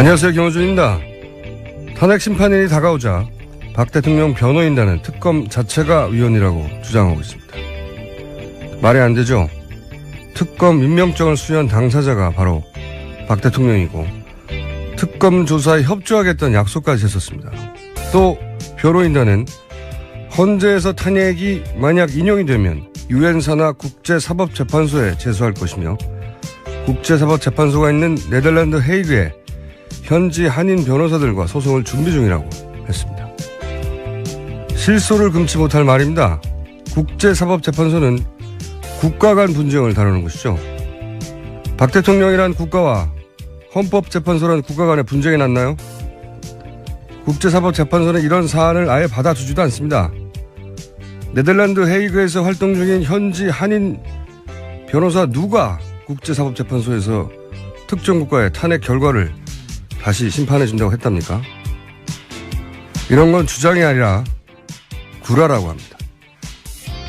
안녕하세요. 김호준입니다. 탄핵 심판일이 다가오자 박 대통령 변호인단은 특검 자체가 위헌이라고 주장하고 있습니다. 말이 안 되죠. 특검 임명장을 수여한 당사자가 바로 박 대통령이고 특검 조사에 협조하겠다는 약속까지 했었습니다. 또 변호인단은 헌재에서 탄핵이 만약 인용이 되면 유엔사나 국제사법재판소에 제소할 것이며 국제사법재판소가 있는 네덜란드 헤이그에 현지 한인 변호사들과 소송을 준비 중이라고 했습니다. 실소를 금치 못할 말입니다. 국제사법재판소는 국가 간 분쟁을 다루는 것이죠. 박 대통령이란 국가와 헌법재판소란 국가 간의 분쟁이 났나요? 국제사법재판소는 이런 사안을 아예 받아주지도 않습니다. 네덜란드 헤이그에서 활동 중인 현지 한인 변호사 누가 국제사법재판소에서 특정 국가의 탄핵 결과를 다시 심판해준다고 했답니까? 이런 건 주장이 아니라 구라라고 합니다.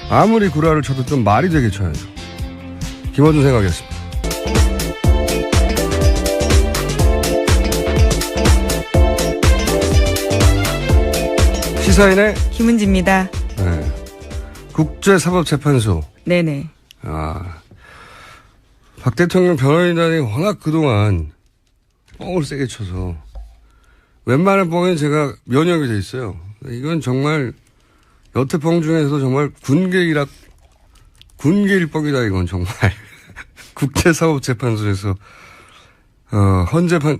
아무리 구라를 쳐도 좀 말이 되게 쳐야죠. 김어준 생각이었습니다. 시사인의 김은지입니다. 네. 국제사법재판소. 네네. 박 대통령 변호인단이 워낙 그동안 뻥을 세게 쳐서 웬만한 뻥엔 제가 면역이 돼 있어요. 이건 정말 여태 뻥 중에서도 정말 군계일 뻥이다 이건 정말. 국제사법재판소에서 헌재판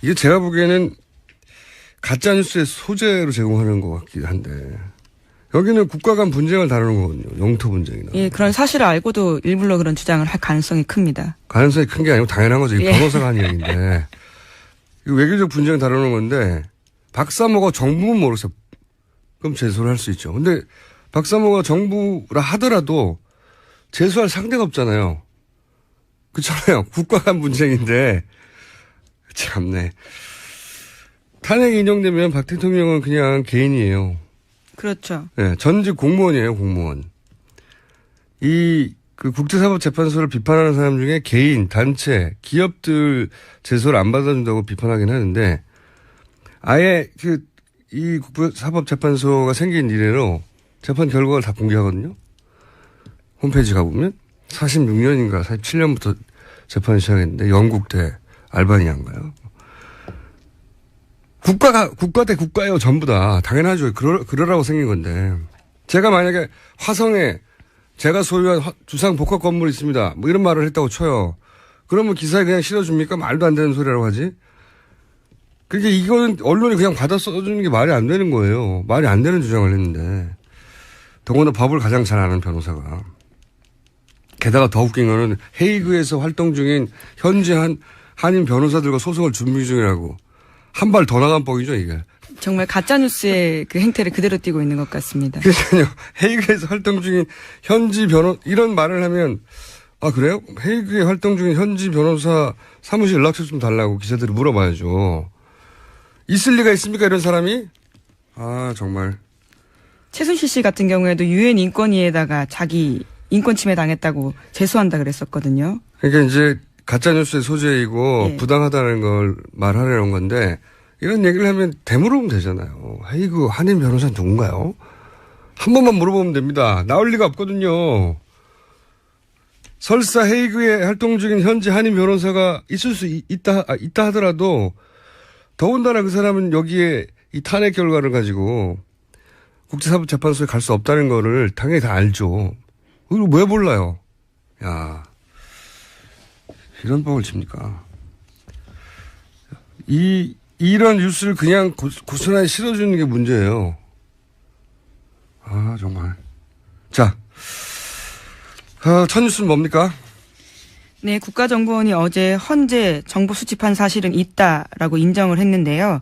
이게 제가 보기에는 가짜뉴스의 소재로 제공하는 것 같긴 한데 여기는 국가 간 분쟁을 다루는 거거든요. 영토 분쟁이나. 예, 그런 사실을 알고도 일부러 그런 주장을 할 가능성이 큽니다. 가능성이 큰 게 아니고 당연한 거죠. 예. 변호사가 한 얘기인데. 이거 외교적 분쟁을 다루는 건데 박사모가 정부는 모르겠어요. 그럼 제소를 할 수 있죠. 근데 박사모가 정부라 하더라도 제소할 상대가 없잖아요. 그렇잖아요. 국가 간 분쟁인데. 참네. 탄핵이 인용되면 박 대통령은 그냥 개인이에요. 그렇죠. 네, 전직 공무원이에요, 공무원. 그 국제사법재판소를 비판하는 사람 중에 개인, 단체, 기업들 제소를 안 받아준다고 비판하긴 하는데, 아예 이 국제사법재판소가 생긴 이래로 재판 결과를 다 공개하거든요. 홈페이지 가보면 46년인가 47년부터 재판을 시작했는데, 영국 대 알바니아인가요? 국가 대 국가예요, 전부 다. 당연하죠. 그러라고 생긴 건데. 제가 만약에 화성에 제가 소유한 주상 복합 건물이 있습니다. 뭐 이런 말을 했다고 쳐요. 그러면 기사에 그냥 실어줍니까? 말도 안 되는 소리라고 하지. 그게 이거는 언론이 그냥 받아 써주는 게 말이 안 되는 거예요. 말이 안 되는 주장을 했는데. 더구나 법을 가장 잘 아는 변호사가. 게다가 더 웃긴 거는 헤이그에서 활동 중인 현지 한인 변호사들과 소송을 준비 중이라고. 한 발 더 나간 뻥이죠, 이게. 정말 가짜뉴스의 그 행태를 그대로 띠고 있는 것 같습니다. 그러니까요. 헤이그에서 활동 중인 현지 이런 말을 하면, 아, 그래요? 헤이그에 활동 중인 현지 변호사 사무실 연락처 좀 달라고 기자들이 물어봐야죠. 있을 리가 있습니까, 이런 사람이? 아, 정말. 최순실 씨 같은 경우에도 유엔 인권위에다가 자기 인권 침해 당했다고 제소한다 그랬었거든요. 그러니까 이제 가짜뉴스의 소재이고 예. 부당하다는 걸 말하려는 건데 이런 얘기를 하면 되물으면 되잖아요. 헤이그 한인 변호사는 누군가요? 한 번만 물어보면 됩니다. 나올 리가 없거든요. 설사 헤이그에 활동 중인 현지 한인 변호사가 있을 수 있다 하더라도 더군다나 그 사람은 여기에 이 탄핵 결과를 가지고 국제사법재판소에 갈 수 없다는 거를 당연히 다 알죠. 그걸 왜 몰라요? 야. 이런 뻥을 칩니까? 이런 뉴스를 그냥 고스란히 실어주는 게 문제예요. 아, 정말. 자, 첫 뉴스는 뭡니까? 네, 국가정보원이 어제 헌재 정보 수집한 사실은 있다라고 인정을 했는데요.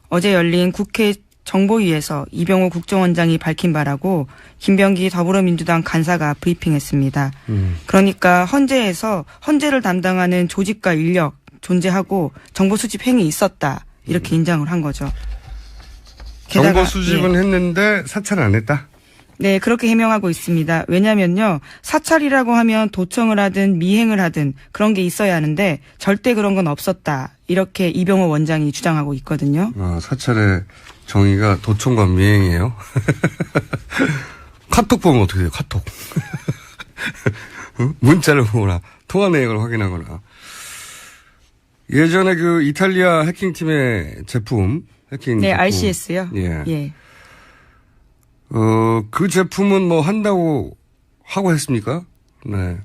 어제 열린 국회 정보위에서 이병호 국정원장이 밝힌 바라고 김병기 더불어민주당 간사가 브리핑했습니다. 그러니까 헌재를 담당하는 조직과 인력 존재하고 정보 수집 행위 있었다 이렇게 인정을 한 거죠. 정보 수집은 했는데 사찰 안 했다? 네, 그렇게 해명하고 있습니다. 왜냐면요, 사찰이라고 하면 도청을 하든 미행을 하든 그런 게 있어야 하는데 절대 그런 건 없었다. 이렇게 이병호 원장이 주장하고 있거든요. 사찰의 정의가 도청과 미행이에요. 카톡 보면 어떻게 돼요? 카톡. 문자를 보거나 통화 내역을 확인하거나. 예전에 그 이탈리아 해킹팀의 제품, 해킹 네, 제품. RCS요. 예. 예. 그 제품은 뭐 한다고 하고 했습니까? 네.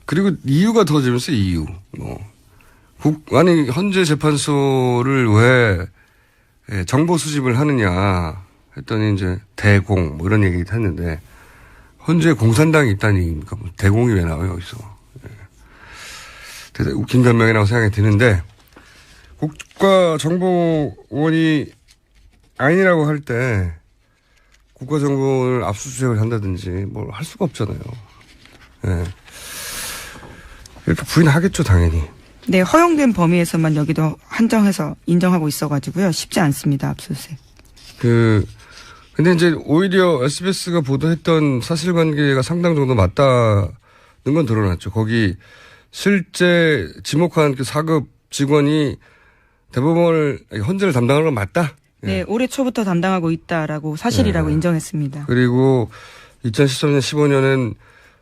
그리고 이유가 더 재밌어요, 이유. 아니, 헌재 재판소를 왜 정보 수집을 하느냐 했더니 이제 대공 뭐 이런 얘기 했는데 헌재 공산당이 있다는 얘기입니까? 뭐 대공이 왜 나와요, 여기서. 대단히 웃긴 변명이라고 생각이 드는데 국가정보원이 아니라고 할 때 국가정보를 압수수색을 한다든지 뭘 할 수가 없잖아요. 네. 이렇게 부인하겠죠, 당연히. 네, 허용된 범위에서만 여기도 한정해서 인정하고 있어가지고요. 쉽지 않습니다, 압수수색. 근데 이제 오히려 SBS가 보도했던 사실관계가 상당 정도 맞다는 건 드러났죠. 거기 실제 지목한 그 4급 직원이 대법원을, 헌재를 담당하는 건 맞다? 네, 올해 초부터 담당하고 있다라고 사실이라고 인정했습니다. 그리고 2013년, 15년엔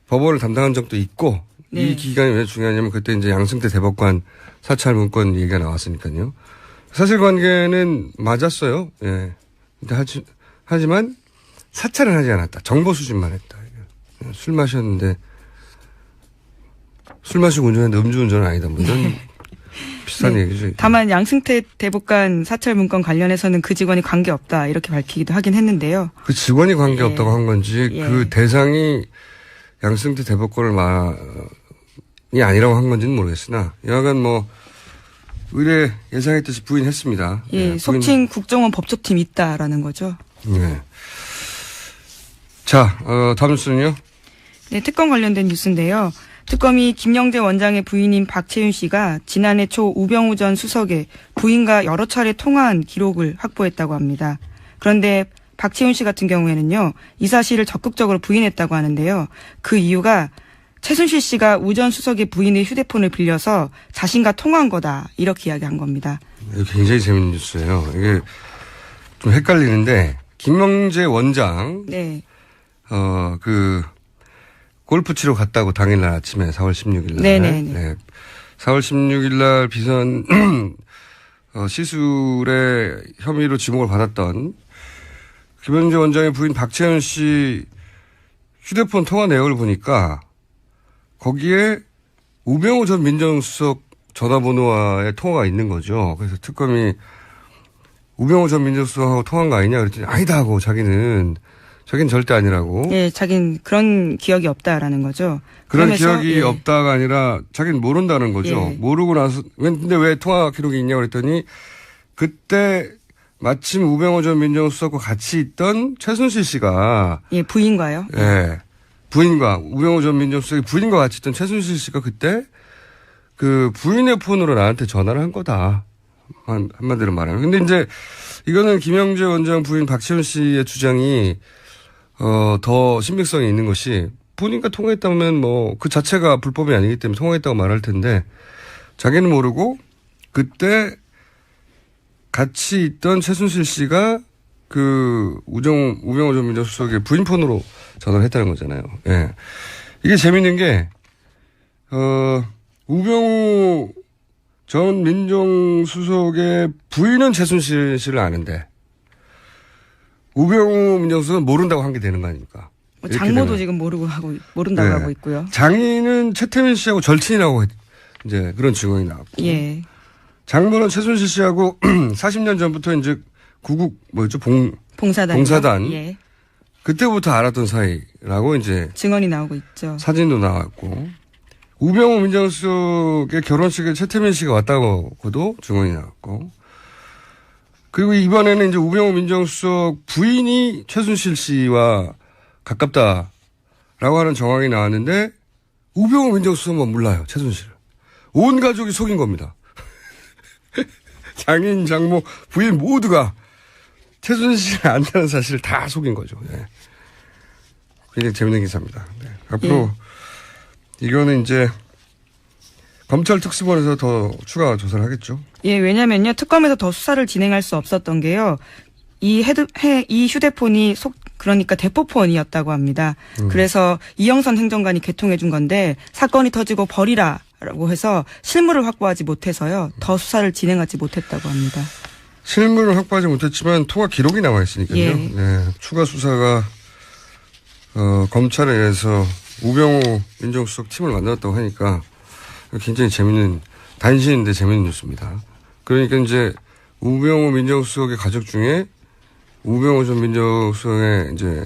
법원을 담당한 적도 있고, 네. 이 기간이 왜 중요하냐면 그때 이제 양승태 대법관 사찰 문건 얘기가 나왔으니까요. 사실관계는 맞았어요. 예. 근데 하지만 사찰은 하지 않았다. 정보 수집만 했다. 술 마셨는데 술 마시고 운전했는데 음주운전은 아니다. 뭐 이런 비슷한 얘기죠. 다만 양승태 대법관 사찰 문건 관련해서는 그 직원이 관계없다 이렇게 밝히기도 하긴 했는데요. 그 직원이 관계없다고 한 건지 그 대상이 양승태 대법관이 아니라고 한 건지는 모르겠으나 여하간 뭐 의뢰 예상했듯이 부인했습니다. 예, 속칭 국정원 법조팀 있다라는 거죠. 네. 자, 다음 뉴스는요? 네, 특검 관련된 뉴스인데요. 특검이 김영재 원장의 부인인 박채윤 씨가 지난해 초 우병우 전 수석의 부인과 여러 차례 통화한 기록을 확보했다고 합니다. 그런데 박채윤 씨 같은 경우에는요, 이 사실을 적극적으로 부인했다고 하는데요. 그 이유가 최순실 씨가 우 전 수석의 부인의 휴대폰을 빌려서 자신과 통화한 거다 이렇게 이야기한 겁니다. 이게 굉장히 재밌는 뉴스예요. 이게 좀 헷갈리는데 김영재 원장 네. 골프 치러 갔다고 당일날 아침에 4월 16일 날. 네네네. 네. 4월 16일 날 비선 시술의 혐의로 지목을 받았던 김영재 원장의 부인 박채윤 씨 휴대폰 통화 내역을 보니까 거기에 우병우 전 민정수석 전화번호와의 통화가 있는 거죠. 그래서 특검이 우병우 전 민정수석하고 통화한 거 아니냐 그랬더니 아니다 하고 자기는 절대 아니라고. 네, 자기는 그런 기억이 없다라는 거죠. 그런 기억이 없다가 아니라 자기는 모른다는 거죠. 예. 모르고 나서 근데 왜 통화 기록이 있냐고 그랬더니 그때 마침 우병우 전 민정수석과 같이 있던 최순실 씨가 부인과요. 예. 부인과 우병우 전 민정수석의 부인과 같이 있던 최순실 씨가 그때 그 부인의 폰으로 나한테 전화를 한 거다. 한마디로 말하면. 근데 이제 이거는 김영재 원장 부인 박채윤 씨의 주장이 더 신빙성이 있는 것이 본인과 통화했다면 뭐 그 자체가 불법이 아니기 때문에 통화했다고 말할 텐데 자기는 모르고 그때 같이 있던 최순실 씨가 그 우병우 전 민정수석의 부인 폰으로 전화를 했다는 거잖아요. 예. 이게 재밌는 게 우병우 전 민정수석의 부인은 최순실 씨를 아는데 우병우 민정수석은 모른다고 한 게 되는 거 아닙니까? 장모도 지금 모른다고 하고 있고요. 장인은 최태민 씨하고 절친이라고 이제 그런 증언이 나왔고. 예. 장모는 최순실 씨하고 40년 전부터 이제 구국 봉사단. 예. 그때부터 알았던 사이라고 이제 증언이 나오고 있죠. 사진도 나왔고. 우병우 민정수석의 결혼식에 최태민 씨가 왔다고도 증언이 나왔고. 그리고 이번에는 이제 우병우 민정수석 부인이 최순실 씨와 가깝다라고 하는 정황이 나왔는데 우병우 민정수석만 몰라요. 최순실을. 온 가족이 속인 겁니다. 장인, 장모, 부인 모두가 최순실을 안다는 사실을 다 속인 거죠. 예. 굉장히 재밌는 기사입니다. 네. 앞으로 이거는 이제 검찰 특수본에서 더 추가 조사를 하겠죠. 예, 왜냐면요. 특검에서 더 수사를 진행할 수 없었던 게요. 이 휴대폰이 그러니까 대포폰이었다고 합니다. 그래서 이영선 행정관이 개통해 준 건데 사건이 터지고 버리라라고 해서 실물을 확보하지 못해서요. 더 수사를 진행하지 못했다고 합니다. 실물을 확보하지 못했지만 통화 기록이 남아 있으니까요. 예. 네. 추가 수사가 검찰에 의해서 우병우 민정수석 팀을 만들었다고 하니까 굉장히 재밌는 단신인데 재밌는 뉴스입니다. 그러니까 이제 우병우 민정수석의 가족 중에 우병우 전 민정수석의 이제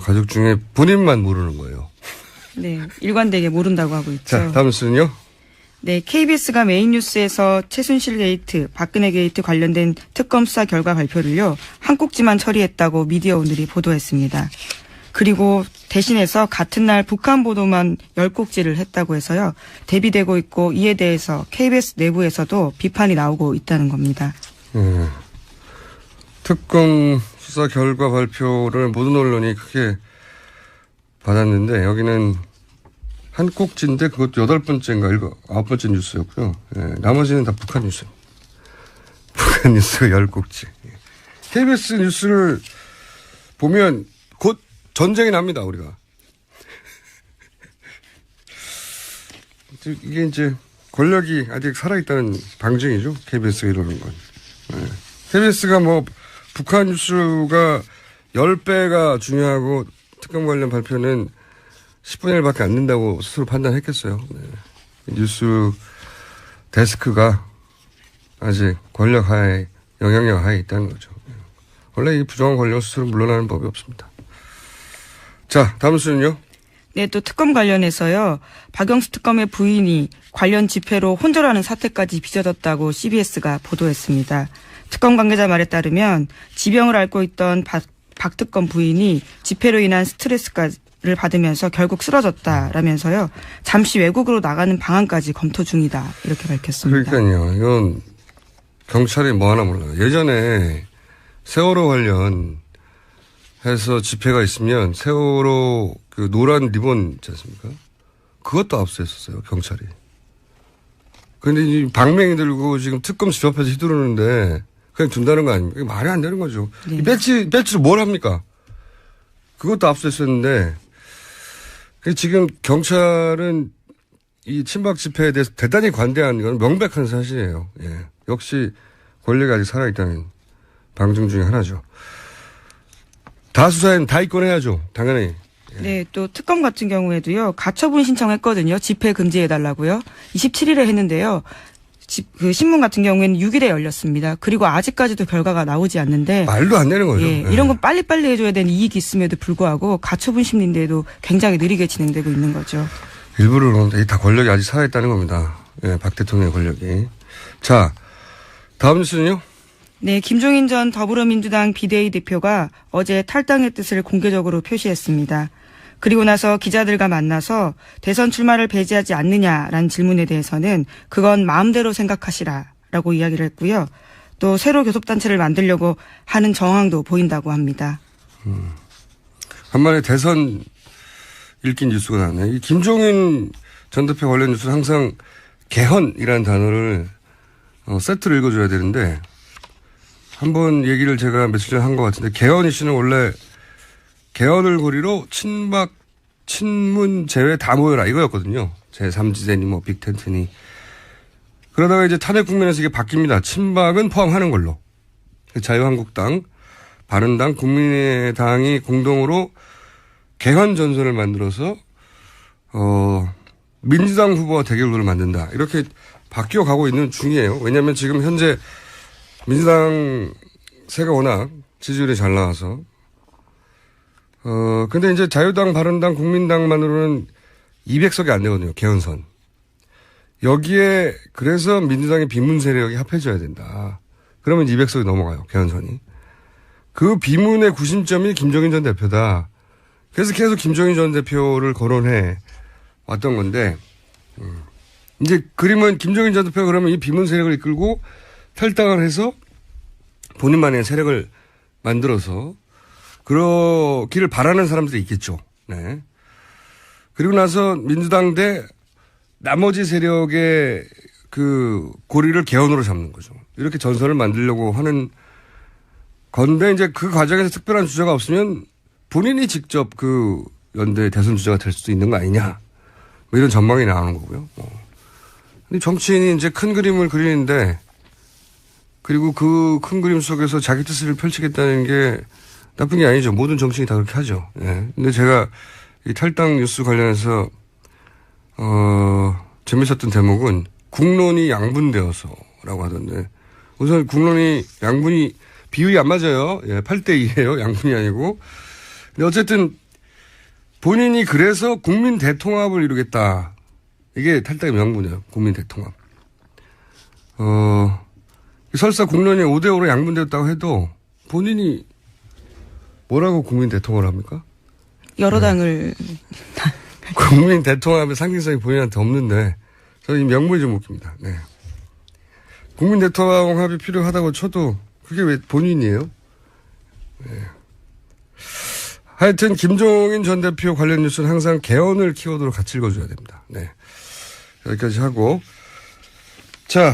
가족 중에 본인만 모르는 거예요. 네, 일관되게 모른다고 하고 있죠. 자, 다음 뉴스는요. 네, KBS가 메인 뉴스에서 최순실 게이트, 박근혜 게이트 관련된 특검 수사 결과 발표를요, 한 꼭지만 처리했다고 미디어 오늘이 보도했습니다. 그리고 대신해서 같은 날 북한 보도만 10꼭지를 했다고 해서요, 대비되고 있고 이에 대해서 KBS 내부에서도 비판이 나오고 있다는 겁니다. 특검 수사 결과 발표를 모든 언론이 크게 받았는데 여기는 한 꼭지인데 그것도 8번째인가 9번째 뉴스였고요. 예, 나머지는 다 북한 뉴스입니다. 북한 뉴스가 10꼭지. KBS 뉴스를 보면 곧 전쟁이 납니다, 우리가. 이게 이제 권력이 아직 살아있다는 방증이죠. KBS가 이러는 건. 예. KBS가 뭐 북한 뉴스가 10배가 중요하고 특검 관련 발표는 10분의 1밖에 안 된다고 스스로 판단했겠어요. 네. 뉴스 데스크가 아직 권력 하에, 영향력 하에 있다는 거죠. 원래 이 부정한 권력 스스로 물러나는 법이 없습니다. 자, 다음 뉴스는요. 네, 또 특검 관련해서요. 박영수 특검의 부인이 관련 집회로 혼절하는 사태까지 빚어졌다고 CBS가 보도했습니다. 특검 관계자 말에 따르면 지병을 앓고 있던 박 특검 부인이 집회로 인한 스트레스를 받으면서 결국 쓰러졌다라면서요. 잠시 외국으로 나가는 방안까지 검토 중이다. 이렇게 밝혔습니다. 그러니까요. 이건 경찰이 뭐 하나 몰라요. 예전에 세월호 관련해서 집회가 있으면 세월호 그 노란 리본 있지 않습니까? 그것도 압수했었어요. 경찰이. 그런데 이 방맹이 들고 지금 특검 집 앞에서 휘두르는데 그냥 둔다는 거 아닙니까? 이게 말이 안 되는 거죠. 네. 이 배지로 뭘 합니까? 그것도 압수했었는데 지금 경찰은 이 친박 집회에 대해서 대단히 관대한 건 명백한 사실이에요. 예. 역시 권력이 아직 살아있다는 방증 중에 하나죠. 다 수사엔 다 입건해야죠. 당연히. 예. 네, 또 특검 같은 경우에도요. 가처분 신청했거든요. 집회 금지해달라고요. 27일에 했는데요. 그 신문 같은 경우에는 6일에 열렸습니다. 그리고 아직까지도 결과가 나오지 않는데 말도 안 되는 거죠. 예, 예. 이런 건 빨리빨리 해줘야 되는 이익이 있음에도 불구하고 가처분 심리인데도 굉장히 느리게 진행되고 있는 거죠. 일부러는 다 권력이 아직 살아있다는 겁니다. 예, 박 대통령의 권력이. 자, 다음 뉴스는요. 네, 김종인 전 더불어민주당 비대위 대표가 어제 탈당의 뜻을 공개적으로 표시했습니다. 그리고 나서 기자들과 만나서 대선 출마를 배제하지 않느냐라는 질문에 대해서는 그건 마음대로 생각하시라라고 이야기를 했고요. 또 새로 교섭단체를 만들려고 하는 정황도 보인다고 합니다. 간만에 대선 읽긴 뉴스가 나왔네. 이 김종인 전 대표 관련 뉴스는 항상 개헌이라는 단어를 세트로 읽어줘야 되는데 한번 얘기를 제가 며칠 전에 한 것 같은데 개헌 이슈는 원래 개헌을 고리로 친박, 친문 제외 다 모여라 이거였거든요. 제3지대니 뭐 빅텐트니. 그러다가 이제 탄핵 국면에서 이게 바뀝니다. 친박은 포함하는 걸로. 자유한국당, 바른당, 국민의당이 공동으로 개헌 전선을 만들어서 민주당 후보와 대결구를 만든다. 이렇게 바뀌어 가고 있는 중이에요. 왜냐하면 지금 현재 민주당 세가 워낙 지지율이 잘 나와서 근데 이제 자유당, 바른당, 국민당만으로는 200석이 안 되거든요. 개헌선. 여기에 그래서 민주당의 비문 세력이 합해져야 된다. 그러면 200석이 넘어가요. 개헌선이. 그 비문의 구심점이 김종인 전 대표다. 그래서 계속 김종인 전 대표를 거론해 왔던 건데 이제 그림은 김종인 전 대표가 그러면 이 비문 세력을 이끌고 탈당을 해서 본인만의 세력을 만들어서 그러기를 바라는 사람들이 있겠죠. 네. 그리고 나서 민주당 대 나머지 세력의 그 고리를 개헌으로 잡는 거죠. 이렇게 전선을 만들려고 하는 건데 이제 그 과정에서 특별한 주자가 없으면 본인이 직접 그 연대 대선 주자가 될 수도 있는 거 아니냐. 뭐 이런 전망이 나오는 거고요. 근데 정치인이 이제 큰 그림을 그리는데 그리고 그 큰 그림 속에서 자기 뜻을 펼치겠다는 게 나쁜 게 아니죠. 모든 정치인이 다 그렇게 하죠. 예. 근데 제가 이 탈당 뉴스 관련해서 재밌었던 대목은 국론이 양분되어서라고 하던데 우선 국론이 양분이 비율이 안 맞아요. 예, 8대2예요. 양분이 아니고. 근데 어쨌든 본인이 그래서 국민 대통합을 이루겠다. 이게 탈당의 명분이에요. 국민 대통합. 설사 국론이 5대5로 양분되었다고 해도 본인이 뭐라고 국민 대통합을 합니까? 여러 당을. 국민 대통합의 상징성이 본인한테 없는데 저는 이 명분이 좀 웃깁니다. 네. 국민 대통합이 필요하다고 쳐도 그게 왜 본인이에요? 네. 하여튼 김종인 전 대표 관련 뉴스는 항상 개헌을 키워드로 같이 읽어줘야 됩니다. 네. 여기까지 하고 자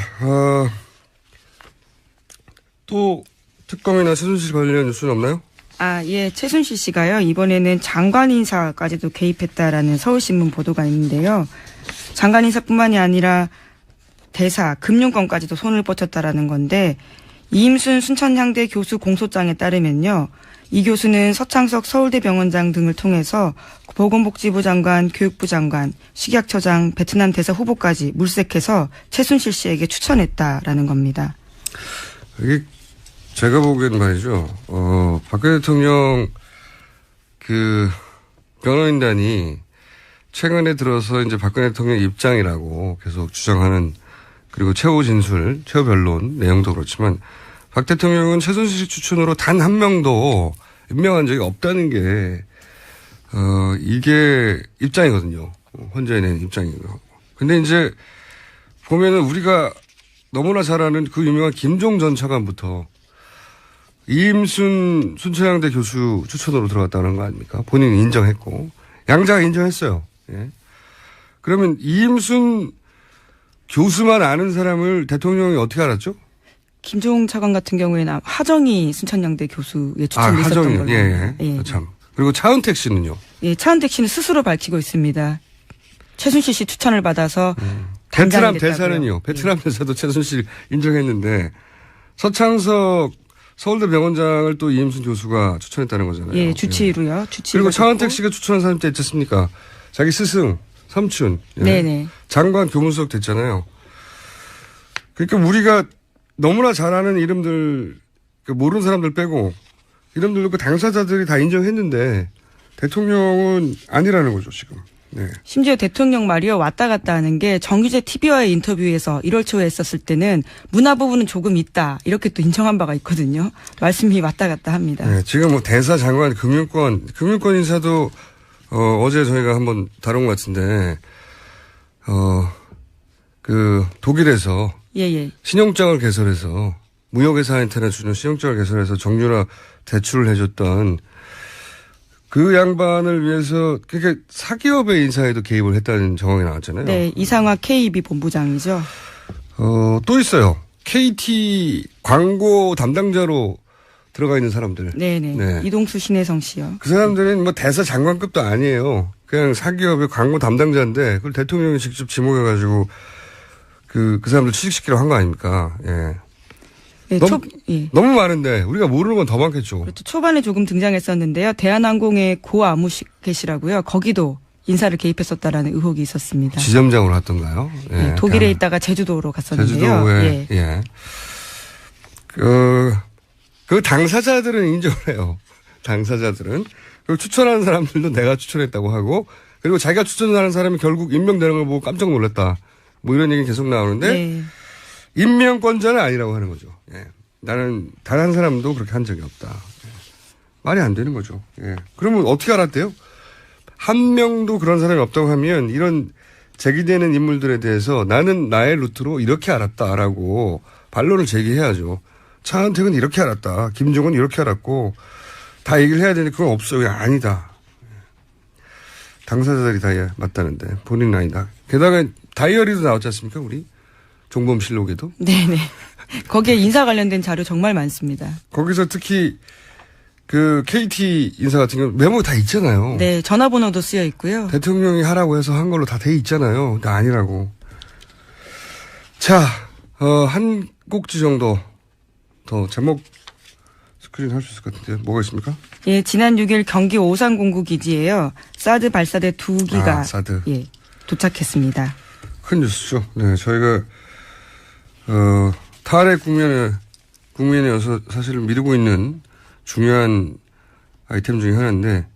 또 특검이나 최순실 관련 뉴스는 없나요? 예. 최순실 씨가요. 이번에는 장관 인사까지도 개입했다라는 서울신문 보도가 있는데요. 장관 인사뿐만이 아니라 대사, 금융권까지도 손을 뻗쳤다라는 건데 이임순 순천향대 교수 공소장에 따르면요. 이 교수는 서창석 서울대병원장 등을 통해서 보건복지부 장관, 교육부 장관, 식약처장, 베트남 대사 후보까지 물색해서 최순실 씨에게 추천했다라는 겁니다. 이게 제가 보기에는 말이죠. 박근혜 대통령 그 변호인단이 최근에 들어서 이제 박근혜 대통령 입장이라고 계속 주장하는 그리고 최후 진술, 최후 변론 내용도 그렇지만 박 대통령은 최순실 추천으로 단 한 명도 임명한 적이 없다는 게 이게 입장이거든요. 헌재에 낸 입장이고요. 근데 이제 보면은 우리가 너무나 잘 아는 그 유명한 김종 전 차관부터 이임순 순천향대 교수 추천으로 들어갔다는 거 아닙니까? 본인이 인정했고 양자가 인정했어요. 예. 그러면 이임순 교수만 아는 사람을 대통령이 어떻게 알았죠? 김종 차관 같은 경우에는 하정희 순천향대 교수의 추천이 있었던 걸로. 예. 참. 그리고 차은택 씨는요? 예, 차은택 씨는 스스로 밝히고 있습니다. 최순실 씨 추천을 받아서 베트남 대사는요. 베트남 대사도 최순실 인정했는데 서창석 서울대 병원장을 또 이임순 교수가 추천했다는 거잖아요. 예, 주치의로요. 그리고 차은택 씨가 추천한 사람 때 있지 않습니까? 자기 스승, 삼촌. 예. 네네. 장관 교문수석 됐잖아요. 그러니까 우리가 너무나 잘 아는 이름들, 모르는 사람들 빼고 이름들 그 당사자들이 다 인정했는데 대통령은 아니라는 거죠, 지금. 네. 심지어 대통령 말이요. 왔다 갔다 하는 게 정규재 TV와의 인터뷰에서 1월 초에 했었을 때는 문화 부분은 조금 있다. 이렇게 또 인정한 바가 있거든요. 말씀이 왔다 갔다 합니다. 네, 지금 뭐 대사, 장관, 금융권 인사도 어제 저희가 한번 다룬 것 같은데 그 독일에서 신용장을 개설해서 무역회사한테나 주는 신용장을 개설해서 정유라 대출을 해줬던 그 양반을 위해서 그러니까 사기업의 인사에도 개입을 했다는 정황이 나왔잖아요. 네, 이상화 KB 본부장이죠. 또 있어요. KT 광고 담당자로 들어가 있는 사람들. 네네. 네. 이동수 신혜성 씨요. 그 사람들은 뭐 대사 장관급도 아니에요. 그냥 사기업의 광고 담당자인데 그걸 대통령이 직접 지목해가지고 그 사람들 취직시키려고 한 거 아닙니까? 예. 네, 너무 많은데 우리가 모르는 건 더 많겠죠. 그렇죠. 초반에 조금 등장했었는데요. 대한항공의 고 아무개시라고요. 거기도 인사를 개입했었다라는 의혹이 있었습니다. 지점장으로 갔던가요? 예. 네, 독일에 있다가 제주도로 갔었는데요. 제주도에 예. 그 당사자들은 인정을 해요. 당사자들은. 그리고 추천하는 사람들도 내가 추천했다고 하고 그리고 자기가 추천하는 사람이 결국 임명되는 걸 보고 깜짝 놀랐다. 뭐 이런 얘기 계속 나오는데 네. 임명권자는 아니라고 하는 거죠. 예. 나는 단 한 사람도 그렇게 한 적이 없다. 예. 말이 안 되는 거죠. 예. 그러면 어떻게 알았대요? 한 명도 그런 사람이 없다고 하면 이런 제기되는 인물들에 대해서 나는 나의 루트로 이렇게 알았다라고 반론을 제기해야죠. 차은택은 이렇게 알았다. 김종은 이렇게 알았고 다 얘기를 해야 되는데 그건 없어요. 아니다. 당사자들이 다 맞다는데 본인은 아니다. 게다가 다이어리도 나왔지 않습니까? 우리 종범실록에도. 네네. 거기에 인사 관련된 자료 정말 많습니다. 거기서 특히 그 KT 인사 같은 경우 메모 다 있잖아요. 네, 전화번호도 쓰여 있고요. 대통령이 하라고 해서 한 걸로 다 돼 있잖아요. 근데 아니라고. 자, 한 꼭지 정도 더 제목 스크린 할 수 있을 것 같은데 뭐가 있습니까? 예, 지난 6일 경기 오산공구 기지에요. 사드 발사대 2기가 사드. 예, 도착했습니다. 큰 뉴스죠. 네, 저희가 탄핵 국면에 어서 사실은 미루고 있는 중요한 아이템 중에 하나인데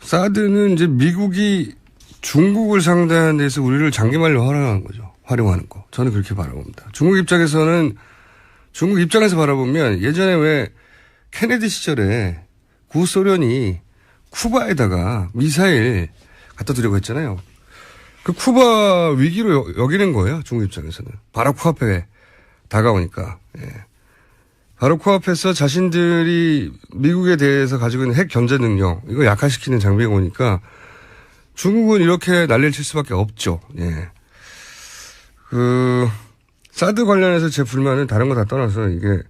사드는 이제 미국이 중국을 상대하는 데서 우리를 장기말로 활용하는 거죠. 활용하는 거. 저는 그렇게 바라봅니다. 중국 입장에서 바라보면 예전에 왜 케네디 시절에 구소련이 쿠바에다가 미사일 갖다 두려고 했잖아요. 그 쿠바 위기로 여기는 거예요. 중국 입장에서는. 바로 코앞에 다가오니까. 예. 바로 코앞에서 자신들이 미국에 대해서 가지고 있는 핵 견제 능력 이거 약화시키는 장비가 오니까 중국은 이렇게 난리를 칠 수밖에 없죠. 예. 사드 관련해서 제 불만은 다른 거 다 떠나서 이게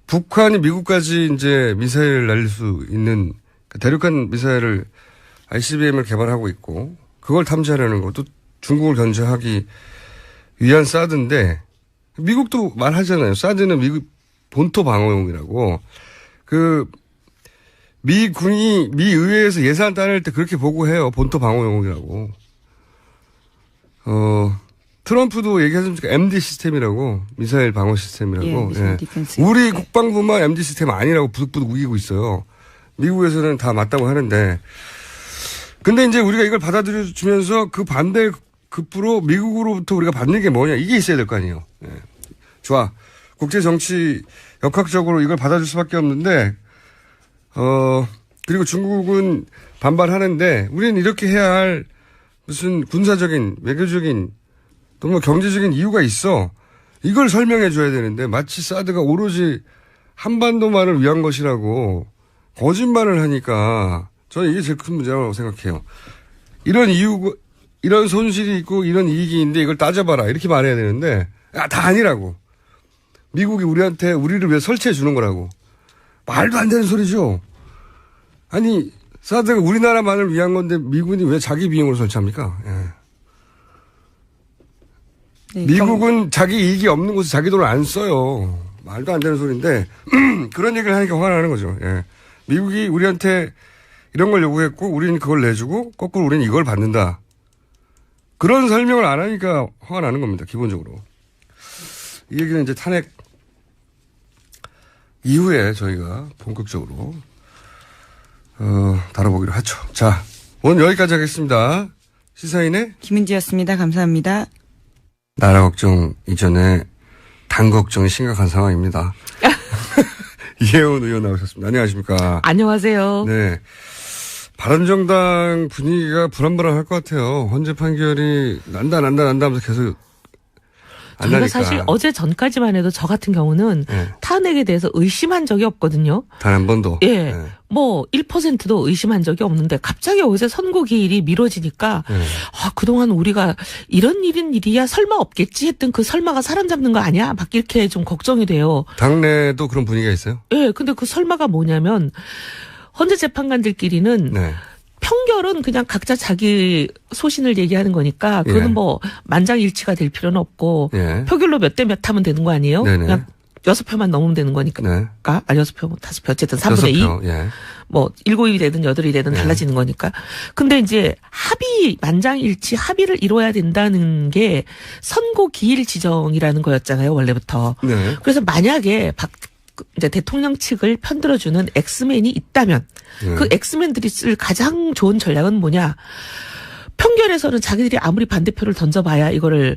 북한이 미국까지 이제 미사일을 날릴 수 있는 대륙간 미사일을 ICBM을 개발하고 있고 그걸 탐지하려는 것도 중국을 견제하기 위한 사드인데 미국도 말하잖아요. 사드는 미국 본토 방어용이라고 미 의회에서 예산 따낼 때 그렇게 보고해요. 본토 방어용이라고. 트럼프도 얘기하셨습니까? MD 시스템이라고. 미사일 방어 시스템이라고. 예, 예. 우리 국방부만 MD 시스템 아니라고 부득부득 우기고 있어요. 미국에서는 다 맞다고 하는데. 근데 이제 우리가 이걸 받아들여주면서 그 반대 급부로 미국으로부터 우리가 받는 게 뭐냐. 이게 있어야 될 거 아니에요. 예. 좋아. 국제 정치 역학적으로 이걸 받아줄 수밖에 없는데, 그리고 중국은 반발하는데 우리는 이렇게 해야 할 무슨 군사적인, 외교적인 또 뭐 경제적인 이유가 있어. 이걸 설명해 줘야 되는데 마치 사드가 오로지 한반도만을 위한 것이라고 거짓말을 하니까 저는 이게 제일 큰 문제라고 생각해요. 이런 이유, 이런 손실이 있고 이런 이익이 있는데 이걸 따져봐라. 이렇게 말해야 되는데 다 아니라고. 미국이 우리를 위해 설치해 주는 거라고. 말도 안 되는 소리죠. 아니 사드가 우리나라만을 위한 건데 미군이 왜 자기 비용으로 설치합니까? 예. 네, 미국은 자기 이익이 없는 곳에 자기 돈을 안 써요. 말도 안 되는 소리인데 그런 얘기를 하니까 화가 나는 거죠. 예. 미국이 우리한테 이런 걸 요구했고 우리는 그걸 내주고 거꾸로 우리는 이걸 받는다. 그런 설명을 안 하니까 화가 나는 겁니다. 기본적으로. 이 얘기는 이제 탄핵 이후에 저희가 본격적으로 다뤄보기로 하죠. 자, 오늘 여기까지 하겠습니다. 시사인의 김은지였습니다. 감사합니다. 나라 걱정 이전에 당 걱정이 심각한 상황입니다. 이혜원 의원 나오셨습니다. 안녕하십니까. 안녕하세요. 네. 바른정당 분위기가 불안불안할 것 같아요. 헌재 판결이 난다 하면서 계속 안 저희가 나니까. 사실 어제 전까지만 해도 저 같은 경우는 네. 탄핵에 대해서 의심한 적이 없거든요. 단 한 번도. 예. 네. 뭐 1%도 의심한 적이 없는데 갑자기 어제 선고 기일이 미뤄지니까 네. 그동안 우리가 이런 일이야 설마 없겠지 했던 그 설마가 사람 잡는 거 아니야? 막 이렇게 좀 걱정이 돼요. 당내도 그런 분위기가 있어요? 예. 근데 그 설마가 뭐냐면 헌재 재판관들끼리는 네. 평결은 그냥 각자 자기 소신을 얘기하는 거니까 그거는 예. 뭐 만장일치가 될 필요는 없고 예. 표결로 몇 대 몇 하면 되는 거 아니에요? 네네. 그냥 6표만 넘으면 되는 거니까. 네. 아니 6표, 뭐 5표 어쨌든 3분의 2. 6표, 예. 뭐 7이 되든 8이 되든 네. 달라지는 거니까. 근데 이제 만장일치 합의를 이뤄야 된다는 게 선고 기일 지정이라는 거였잖아요, 원래부터. 네. 그래서 만약에 이제 대통령 측을 편들어주는 엑스맨이 있다면 네. 그 엑스맨들이 쓸 가장 좋은 전략은 뭐냐? 평결에서는 자기들이 아무리 반대표를 던져봐야 이거를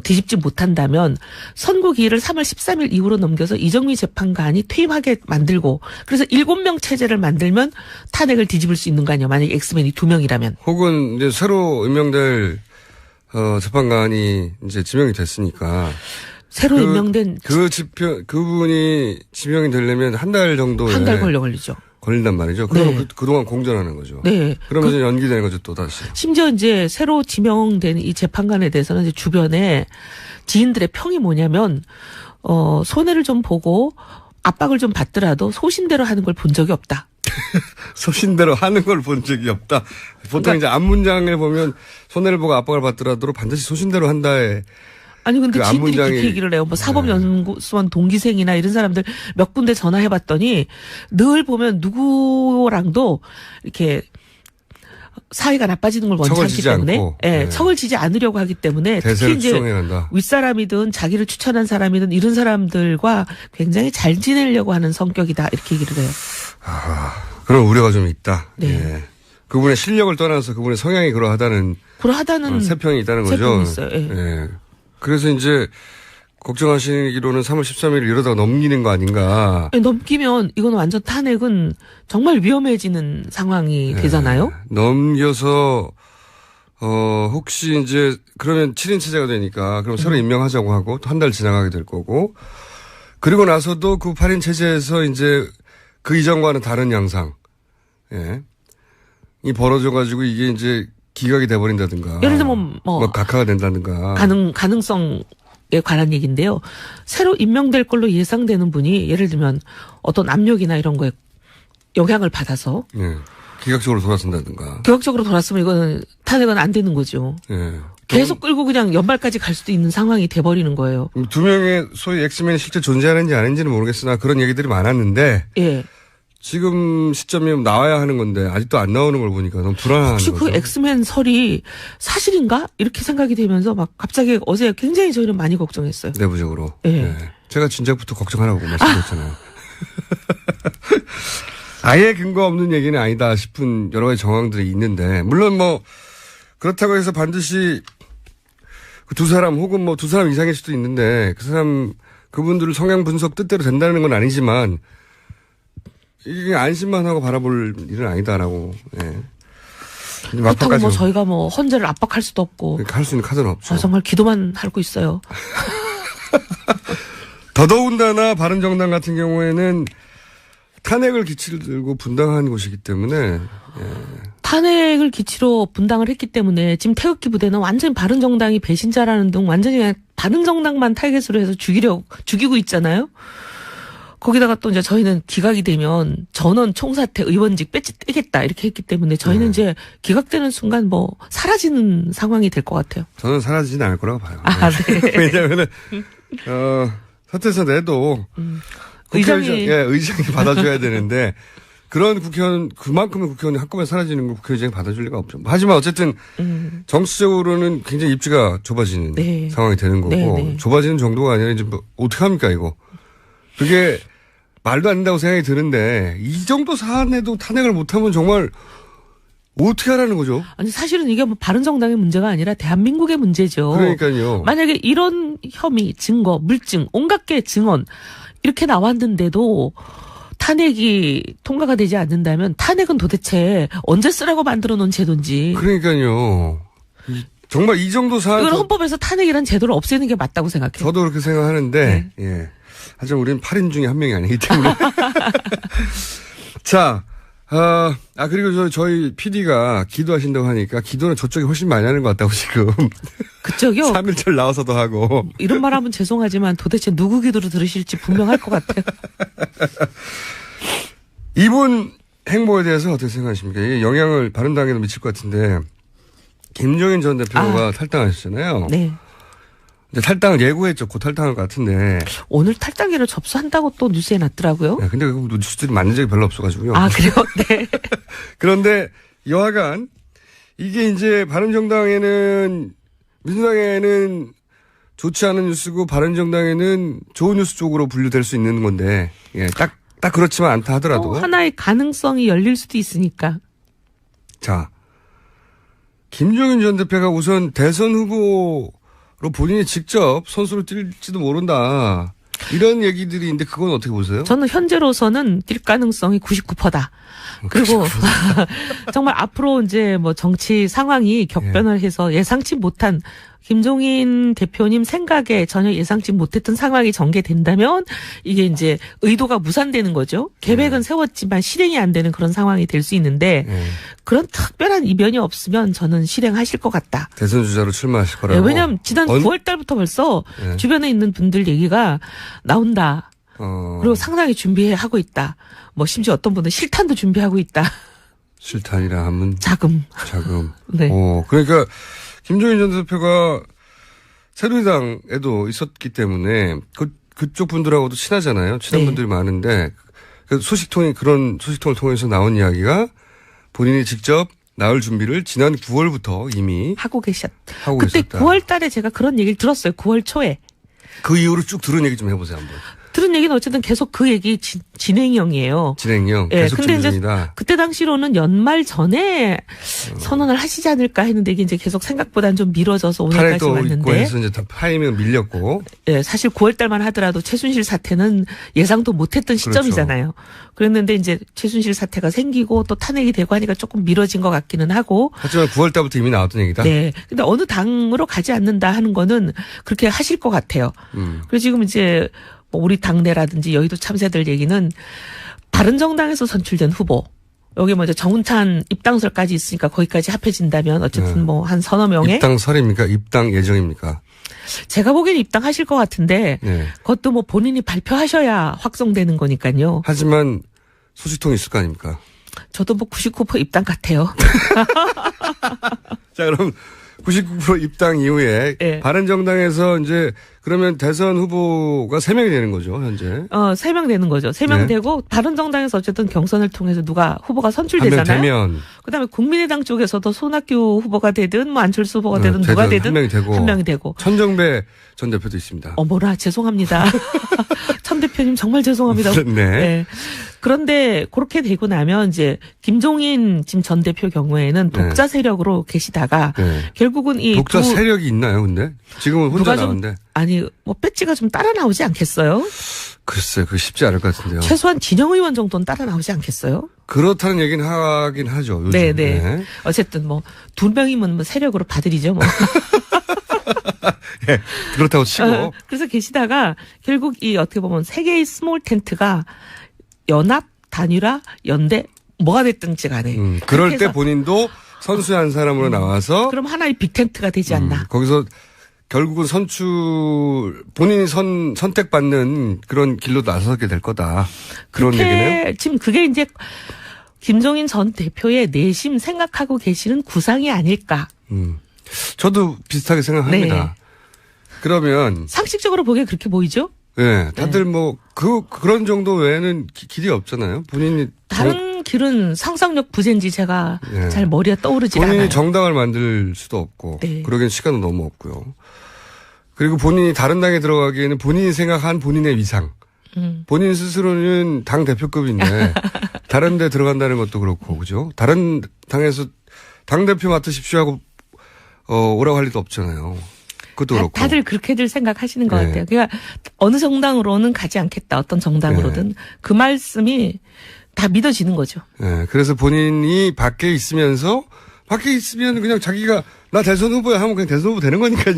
뒤집지 못한다면 선고 기일을 3월 13일 이후로 넘겨서 이정미 재판관이 퇴임하게 만들고 그래서 7명 체제를 만들면 탄핵을 뒤집을 수 있는 거 아니에요. 만약에 엑스맨이 2명이라면. 혹은 이제 새로 임명될 재판관이 이제 지명이 됐으니까 새로 임명된 그분이 지명이 되려면 한 달 정도에 한 달 걸리죠. 걸린단 말이죠. 그러면 네. 그동안 공전하는 거죠. 네. 그러면서 연기되는 거죠, 또 다시. 심지어 이제 새로 지명된 이 재판관에 대해서는 이제 주변에 지인들의 평이 뭐냐면, 손해를 좀 보고 압박을 좀 받더라도 소신대로 하는 걸 본 적이 없다. 소신대로 하는 걸 본 적이 없다. 보통 그러니까 이제 앞문장을 보면 손해를 보고 압박을 받더라도 반드시 소신대로 한다에. 아니 근데 그 지인들이 앞문장이- 그렇게 얘기를 해요. 뭐 사법연수원 동기생이나 이런 사람들 몇 군데 전화해봤더니 늘 보면 누구랑도 이렇게 사이가 나빠지는 걸 원치 척을 않기 지지 때문에, 않고. 예, 네. 척을 지지 않으려고 하기 때문에 특히 대세를 이제 추종해 간다. 윗사람이든 자기를 추천한 사람이든 이런 사람들과 굉장히 잘 지내려고 하는 성격이다 이렇게 얘기를 해요. 그런 우려가 좀 있다. 네. 예. 그분의 실력을 떠나서 그분의 성향이 그러하다는 그러하다는 세평이 있다는 거죠. 세평이 있어요. 예. 예. 그래서 이제 걱정하시기로는 3월 13일을 이러다가 넘기는 거 아닌가. 넘기면 이건 완전 탄핵은 정말 위험해지는 상황이 되잖아요. 넘겨서 혹시 이제 그러면 7인 체제가 되니까 그럼 새로 임명하자고 하고 또 한 달 지나가게 될 거고 그리고 나서도 그 8인 체제에서 이제 그 이전과는 다른 양상. 예. 이 벌어져 가지고 이게 이제 기각이 돼 버린다든가. 예를 들면 뭐 각하가 된다든가. 가능성에 관한 얘기인데요. 새로 임명될 걸로 예상되는 분이 예를 들면 어떤 압력이나 이런 거에 영향을 받아서 예. 기각적으로 돌아선다든가. 기각적으로 돌았으면 이거는 탄핵은 안 되는 거죠. 예. 계속 끌고 그냥 연말까지 갈 수도 있는 상황이 돼버리는 거예요. 두 명의 소위 엑스맨이 실제 존재하는지 아닌지는 모르겠으나 그런 얘기들이 많았는데 예. 지금 시점이면 나와야 하는 건데 아직도 안 나오는 걸 보니까 너무 불안한 혹시 거죠. 그 엑스맨 설이 사실인가? 이렇게 생각이 되면서 막 갑자기 어제 굉장히 저희는 많이 걱정했어요. 내부적으로. 예. 예. 제가 진작부터 걱정하라고 말씀드렸잖아요. 아예 근거 없는 얘기는 아니다 싶은 여러 가지 정황들이 있는데 물론 뭐 그렇다고 해서 반드시 그 두 사람 혹은 뭐 두 사람 이상일 수도 있는데 그분들을 성향 분석 뜻대로 된다는 건 아니지만 이게 안심만 하고 바라볼 일은 아니다라고. 예. 그렇다고 뭐 저희가 뭐 헌재를 압박할 수도 없고. 할 수 있는 카드는 없죠. 정말 기도만 하고 있어요. 더더군다나 바른정당 같은 경우에는 탄핵을 기치를 들고 분당한 곳이기 때문에 탄핵을 기치로 분당을 했기 때문에 지금 태극기 부대는 완전히 바른정당이 배신자라는 등 완전히 그냥 바른정당만 타겟으로 해서 죽이고 있잖아요. 거기다가 또 이제 저희는 기각이 되면 전원 총사퇴 의원직 떼겠다 이렇게 했기 때문에 저희는 이제 기각되는 순간 뭐 사라지는 상황이 될 것 같아요. 저는 사라지진 않을 거라고 봐요. 아, 네. 왜냐하면은 사퇴해서 내도 의장이 받아줘야 되는데 그런 국회의원 그만큼의 국회의원이 한꺼번에 사라지는 걸 국회의장이 받아줄 리가 없죠. 하지만 어쨌든 정치적으로는 굉장히 입지가 좁아지는 네. 상황이 되는 거고 네. 좁아지는 정도가 아니라 이제 뭐 어떻게 합니까 이거. 그게 말도 안 된다고 생각이 드는데 이 정도 사안에도 탄핵을 못하면 정말 어떻게 하라는 거죠? 아니 사실은 이게 뭐 바른정당의 문제가 아니라 대한민국의 문제죠. 그러니까요. 만약에 이런 혐의, 증거, 물증, 온갖 개 증언 이렇게 나왔는데도 탄핵이 통과가 되지 않는다면 탄핵은 도대체 언제 쓰라고 만들어 놓은 제도인지. 그러니까요. 정말 이 정도 사안. 이건 헌법에서 탄핵이란 제도를 없애는 게 맞다고 생각해요. 저도 그렇게 생각하는데, 예. 하지만 우리는 8인 중에 한 명이 아니기 때문에. 자, 그리고 저희 PD가 기도하신다고 하니까 기도는 저쪽이 훨씬 많이 하는 것 같다고 지금. 그쪽이요? 3일절 나와서도 하고. 이런 말 하면 죄송하지만 도대체 누구 기도로 들으실지 분명할 것 같아요. 이분 행보에 대해서 어떻게 생각하십니까? 이게 영향을 바른당에도 미칠 것 같은데, 김종인 전 대표가 탈당하셨잖아요. 네. 근데 탈당을 예고했죠. 곧 탈당할 것 같은데. 오늘 탈당기를 접수한다고 또 뉴스에 났더라고요. 네, 근데 그 뉴스들이 맞는 적이 별로 없어가지고요. 아, 그래요? 네. 그런데 여하간 이게 이제 바른정당에는 민주당에는 좋지 않은 뉴스고 바른정당에는 좋은 뉴스 쪽으로 분류될 수 있는 건데 예, 딱 그렇지만 않다 하더라도 하나의 가능성이 열릴 수도 있으니까. 자 김종인 전 대표가 우선 대선 후보로 본인이 직접 선수로 뛸지도 모른다 이런 얘기들이 있는데 그건 어떻게 보세요? 저는 현재로서는 뛸 가능성이 99%다. 그리고 정말 앞으로 이제 뭐 정치 상황이 격변을 해서 예상치 못한 김종인 대표님 생각에 전혀 예상치 못했던 상황이 전개된다면 이게 이제 의도가 무산되는 거죠. 계획은 세웠지만 실행이 안 되는 그런 상황이 될 수 있는데 그런 특별한 이변이 없으면 저는 실행하실 것 같다. 대선 주자로 출마하실 거라고. 네, 왜냐하면 지난 9월 달부터 벌써 주변에 있는 분들 얘기가 나온다. 그리고 상당히 준비하고 있다. 뭐 심지어 어떤 분은 실탄도 준비하고 있다. 실탄이라 하면 자금. 네. 그러니까 김종인 전 대표가 새누리당에도 있었기 때문에 그쪽 분들하고도 친하잖아요. 친한 네. 분들이 많은데 그런 소식통을 통해서 나온 이야기가 본인이 직접 나올 준비를 지난 9월부터 이미 하고 그때 계셨다. 9월 달에 제가 그런 얘기를 들었어요. 9월 초에. 그 이후로 쭉 들은 얘기 좀 해보세요 한번. 들은 얘기는 어쨌든 계속 그 얘기 진행형이에요. 진행형 예, 계속 근데 이제 진행이다. 그때 당시로는 연말 전에 선언을 하시지 않을까 했는데 이게 이제 계속 생각보다는 좀 미뤄져서 오늘까지 탄핵도 있고 왔는데. 해서 이제 다 타이밍은 밀렸고. 예, 사실 9월 달만 하더라도 최순실 사태는 예상도 못했던 시점이잖아요. 그랬는데 이제 최순실 사태가 생기고 또 탄핵이 되고 하니까 조금 미뤄진 것 같기는 하고. 하지만 9월 달부터 이미 나왔던 얘기다. 네. 근데 어느 당으로 가지 않는다 하는 거는 그렇게 하실 것 같아요. 그래서 지금 이제 뭐 우리 당내라든지 여의도 참새들 얘기는 다른 정당에서 선출된 후보. 여기 먼저 정운찬 입당설까지 있으니까 거기까지 합해진다면 어쨌든 뭐 한 서너 명의. 입당설입니까? 입당 예정입니까? 제가 보기엔 입당하실 것 같은데. 네. 그것도 뭐 본인이 발표하셔야 확정되는 거니까요. 하지만 소식통이 있을 거 아닙니까? 저도 뭐 99% 입당 같아요. 자, 그럼 99% 입당 이후에 네. 바른정당에서 이제 그러면 대선 후보가 3명이 되는 거죠, 현재. 3명 되는 거죠. 3명 네. 되고 바른정당에서 어쨌든 경선을 통해서 누가 후보가 한 명 선출되잖아요. 되면 그다음에 국민의당 쪽에서도 손학규 후보가 되든 뭐 안철수 후보가 되든 누가 되든 한 명이 되고. 되고. 천정배 전 대표도 있습니다. 어머나 죄송합니다. 천 대표님 정말 죄송합니다. 네. 그런데 그렇게 되고 나면 이제 김종인 지금 전 대표 경우에는 독자 세력으로 계시다가 네. 결국은 이 독자 세력이 있나요, 근데? 지금은 혼자 누가 좀 나오는데. 아니 뭐 배지가 좀 따라 나오지 않겠어요? 글쎄, 그거 쉽지 않을 것 같은데요. 최소한 진영 의원 정도는 따라 나오지 않겠어요? 그렇다는 얘기는 하긴 하죠, 요즘. 네네. 네. 어쨌든 뭐 2명이면 뭐 세력으로 봐드리죠 뭐. 네, 그렇다고 치고. 그래서 계시다가 결국 이 어떻게 보면 세 개의 스몰 텐트가 연합, 단일화, 연대 뭐가 됐든지 간에. 그럴 그렇게 때 해서 본인도 선수의 한 사람으로 나와서. 그럼 하나의 빅텐트가 되지 않나. 거기서 결국은 본인이 선택받는 그런 길로 나서게 될 거다. 그런 얘기네요. 지금 그게 이제 김종인 전 대표의 내심 생각하고 계시는 구상이 아닐까. 저도 비슷하게 생각합니다. 네. 그러면. 상식적으로 보기에 그렇게 보이죠? 네, 다들 뭐, 그런 정도 외에는 길이 없잖아요. 본인이. 다른 길은 상상력 부재인지 제가 네. 잘 머리에 떠오르지 않아요. 본인이 정당을 만들 수도 없고. 네. 그러기엔 시간은 너무 없고요. 그리고 본인이 다른 당에 들어가기에는 본인이 생각한 본인의 위상. 본인 스스로는 당 대표급인데 다른 데 들어간다는 것도 그렇고, 그죠? 다른 당에서 당 대표 맡으십시오 하고, 오라고 할 리도 없잖아요. 그것도 그렇고. 다들 그렇게들 생각하시는 것 네. 같아요. 그러니까 어느 정당으로는 가지 않겠다. 어떤 정당으로든. 네. 그 말씀이 다 믿어지는 거죠. 네, 그래서 본인이 밖에 있으면 그냥 자기가 나 대선 후보야 하면 그냥 대선 후보 되는 거니까요.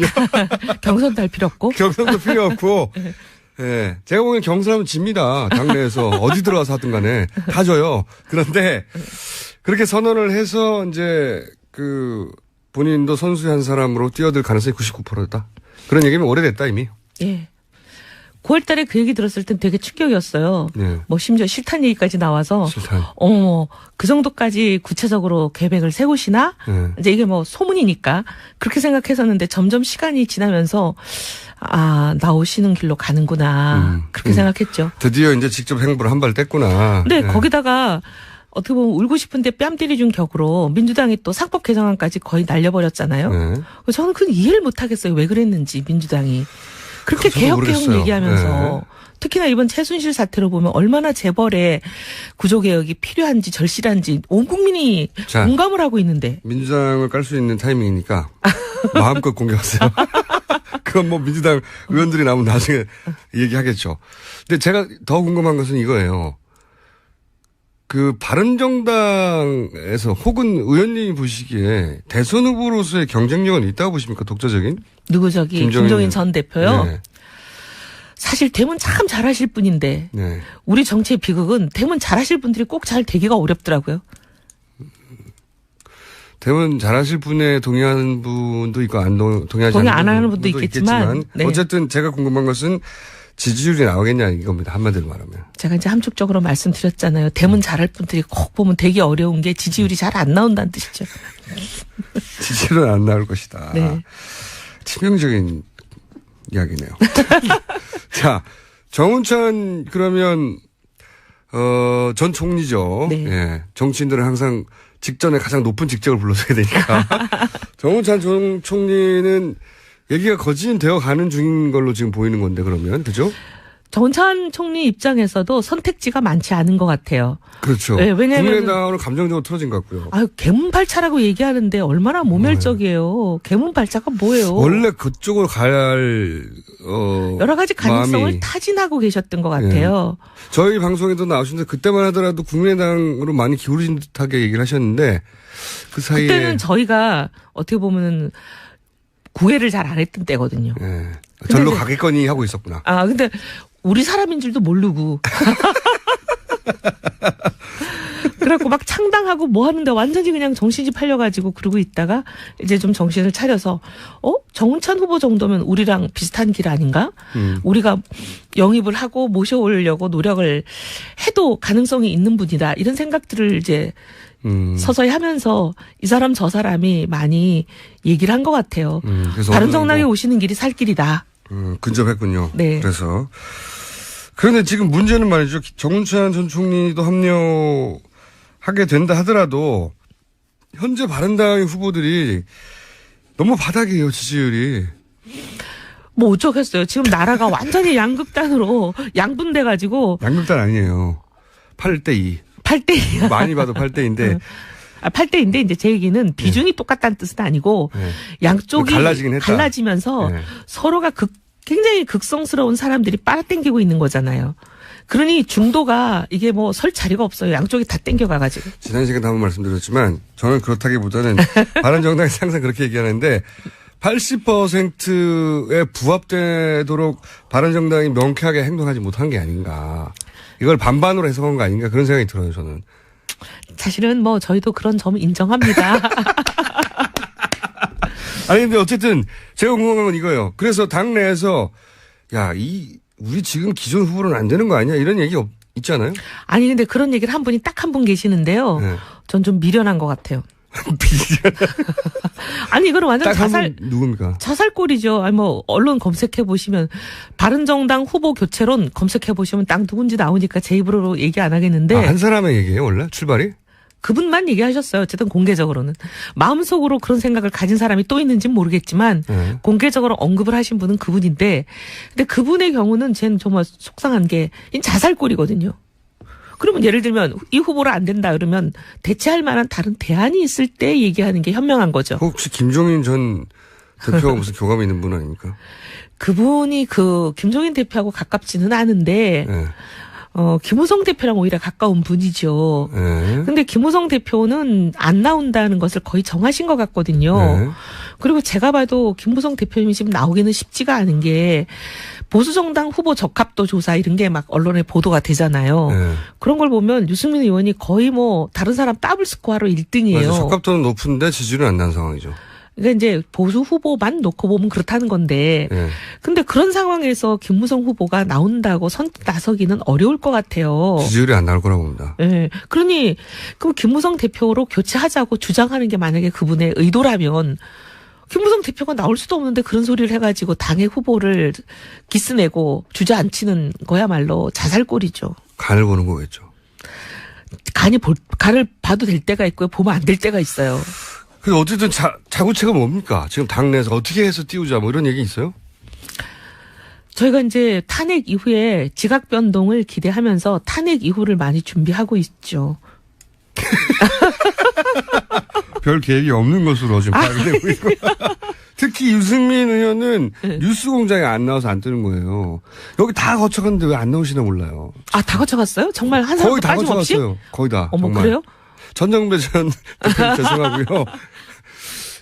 경선도 할 필요 없고. 경선도 필요 없고. 예. 제가 보기엔 경선하면 집니다. 당내에서. 어디 들어가서 하든 간에. 다 져요. 그런데 그렇게 선언을 해서 이제 본인도 선수의 한 사람으로 뛰어들 가능성이 99%다. 그런 얘기면 오래됐다 이미. 예. 9월 달에 그 얘기 들었을 땐 되게 충격이었어요. 네. 뭐 심지어 실탄 얘기까지 나와서. 실탄. 그 정도까지 구체적으로 계획을 세우시나? 네. 이제 이게 뭐 소문이니까 그렇게 생각했었는데 점점 시간이 지나면서 나오시는 길로 가는구나. 그렇게 생각했죠. 드디어 이제 직접 행보를 한 발 뗐구나. 네, 거기다가 어떻게 보면 울고 싶은데 뺨때리 준 격으로 민주당이 또 상법 개정안까지 거의 날려버렸잖아요. 네. 저는 그건 이해를 못하겠어요. 왜 그랬는지 민주당이. 그렇게 저도 개혁 모르겠어요. 얘기하면서 네. 특히나 이번 최순실 사태로 보면 얼마나 재벌의 구조개혁이 필요한지 절실한지 온 국민이 자. 공감을 하고 있는데. 민주당을 깔 수 있는 타이밍이니까 마음껏 공격하세요. 그건 뭐 민주당 의원들이 나오면 나중에 얘기하겠죠. 근데 제가 더 궁금한 것은 이거예요. 그 바른정당에서 혹은 의원님이 보시기에 대선 후보로서의 경쟁력은 있다고 보십니까? 독자적인? 누구 저기 김종인 전 대표요? 네. 사실 되면 참 잘하실 분인데 네. 우리 정치의 비극은 되면 잘하실 분들이 꼭 잘 되기가 어렵더라고요. 대부분 잘하실 분에 동의하는 분도 있고 동의하지 동의 않는 안 하는 분도 분도 있겠지만, 네. 어쨌든 제가 궁금한 것은 지지율이 나오겠냐 이겁니다. 한마디로 말하면. 제가 이제 함축적으로 말씀드렸잖아요. 되면 잘할 분들이 꼭 보면 되게 어려운 게 지지율이 잘 안 나온다는 뜻이죠. 지지율은 안 나올 것이다. 네. 치명적인 이야기네요. 자, 정운찬 그러면 전 총리죠. 네. 예. 정치인들은 항상 직전에 가장 높은 직책을 불러줘야 되니까. 정운찬 전 총리는 얘기가 거진되어 가는 중인 걸로 지금 보이는 건데 그러면 그죠? 정운찬 총리 입장에서도 선택지가 많지 않은 것 같아요. 그렇죠. 네, 왜냐하면 국민의당으로 감정적으로 틀어진 것 같고요. 아유, 개문발차라고 얘기하는데 얼마나 모멸적이에요. 개문발차가 뭐예요? 원래 그쪽으로 갈 여러 가지 가능성을 마음이. 타진하고 계셨던 것 같아요. 저희 방송에도 나오시는데 그때만 하더라도 국민의당으로 많이 기울이신 듯하게 얘기를 하셨는데 그 사이에 그때는 저희가 어떻게 보면 구애를 잘 안 했던 때거든요. 예. 절로 이제- 가겠거니 하고 있었구나. 아, 근데 우리 사람인 줄도 모르고. 그래갖고 막 창당하고 뭐 하는데 완전히 그냥 정신이 팔려가지고 그러고 있다가 이제 좀 정신을 차려서 정운찬 후보 정도면 우리랑 비슷한 길 아닌가? 우리가 영입을 하고 모셔오려고 노력을 해도 가능성이 있는 분이다. 이런 생각들을 이제 서서히 하면서 이 사람 저 사람이 많이 얘기를 한 것 같아요. 그래서 바른정당에 오시는 길이 살 길이다. 근접했군요. 네. 그래서 그런데 지금 문제는 말이죠. 정운찬 전 총리도 합류하게 된다 하더라도 현재 바른당 후보들이 너무 바닥이에요. 지지율이. 뭐 어쩌겠어요. 지금 나라가 완전히 양극단으로 양분돼가지고 양극단 아니에요. 8대2. 8대2. 많이 봐도 8대인데 8대인데 이제 제 얘기는 비중이 똑같다는 뜻은 아니고 네. 양쪽이 갈라지긴 했다. 갈라지면서 네. 서로가 굉장히 극성스러운 사람들이 빨아당기고 있는 거잖아요. 그러니 중도가 이게 뭐 설 자리가 없어요. 양쪽이 다 땡겨가가지고. 지난 시간에 한번 말씀드렸지만 저는 그렇다기보다는 바른정당에서 항상 그렇게 얘기하는데 80%에 부합되도록 바른정당이 명쾌하게 행동하지 못한 게 아닌가. 이걸 반반으로 해석한 거 아닌가 그런 생각이 들어요. 저는. 사실은 뭐 저희도 그런 점을 인정합니다. 아니 근데 어쨌든 제가 궁금한 건 이거예요. 그래서 당내에서 우리 지금 기존 후보로는 안 되는 거 아니야? 이런 얘기 있잖아요. 아니 근데 그런 얘기를 한 분이 딱 한 분 계시는데요. 네. 전 좀 미련한 것 같아요. 아니 이거는 완전 딱 한 분 누굽니까? 자살골이죠. 아니 뭐 언론 검색해 보시면 바른정당 후보 교체론 검색해 보시면 딱 누군지 나오니까 제 입으로 얘기 안 하겠는데 한 사람의 얘기예요 원래 출발이? 그분만 얘기하셨어요. 어쨌든 공개적으로는 마음속으로 그런 생각을 가진 사람이 또 있는지는 모르겠지만 공개적으로 언급을 하신 분은 그분인데 근데 그분의 경우는 쟤는 정말 속상한 게 자살골이거든요. 그러면 예를 들면 이 후보로 안 된다 그러면 대체할 만한 다른 대안이 있을 때 얘기하는 게 현명한 거죠. 혹시 김종인 전 대표가 무슨 교감이 있는 분 아닙니까? 그분이 김종인 대표하고 가깝지는 않은데 네. 김우성 대표랑 오히려 가까운 분이죠. 네. 근데 김우성 대표는 안 나온다는 것을 거의 정하신 것 같거든요. 네. 그리고 제가 봐도 김무성 대표님이 지금 나오기는 쉽지가 않은 게 보수정당 후보 적합도 조사 이런 게 막 언론에 보도가 되잖아요. 네. 그런 걸 보면 유승민 의원이 거의 뭐 다른 사람 더블 스코어로 1등이에요. 맞아, 적합도는 높은데 지지율은 안 나는 상황이죠. 그러니까 이제 보수 후보만 놓고 보면 그렇다는 건데 네. 근데 그런 상황에서 김무성 후보가 나온다고 선뜻 나서기는 어려울 것 같아요. 지지율이 안 나올 거라고 봅니다. 네. 그러니 그럼 김무성 대표로 교체하자고 주장하는 게 만약에 그분의 의도라면 김무성 대표가 나올 수도 없는데 그런 소리를 해가지고 당의 후보를 기스내고 주저앉히는 거야말로 자살골이죠. 간을 보는 거겠죠. 간을 봐도 될 때가 있고요. 보면 안 될 때가 있어요. 그래서 어쨌든 자구체가 뭡니까? 지금 당내에서 어떻게 해서 띄우자 뭐 이런 얘기 있어요? 저희가 이제 탄핵 이후에 지각 변동을 기대하면서 탄핵 이후를 많이 준비하고 있죠. 별 계획이 없는 것으로 지금 발견되고 있고. 특히 유승민 의원은 네. 뉴스공장에 안 나와서 안 뜨는 거예요. 여기 다 거쳐갔는데 왜 안 나오시나 몰라요. 아, 다 거쳐갔어요? 정말 한 거의 사람도 다 빠짐없이? 거쳐갔어요. 거의 다. 어머, 정말. 그래요? 전정배 전 대표님 죄송하고요.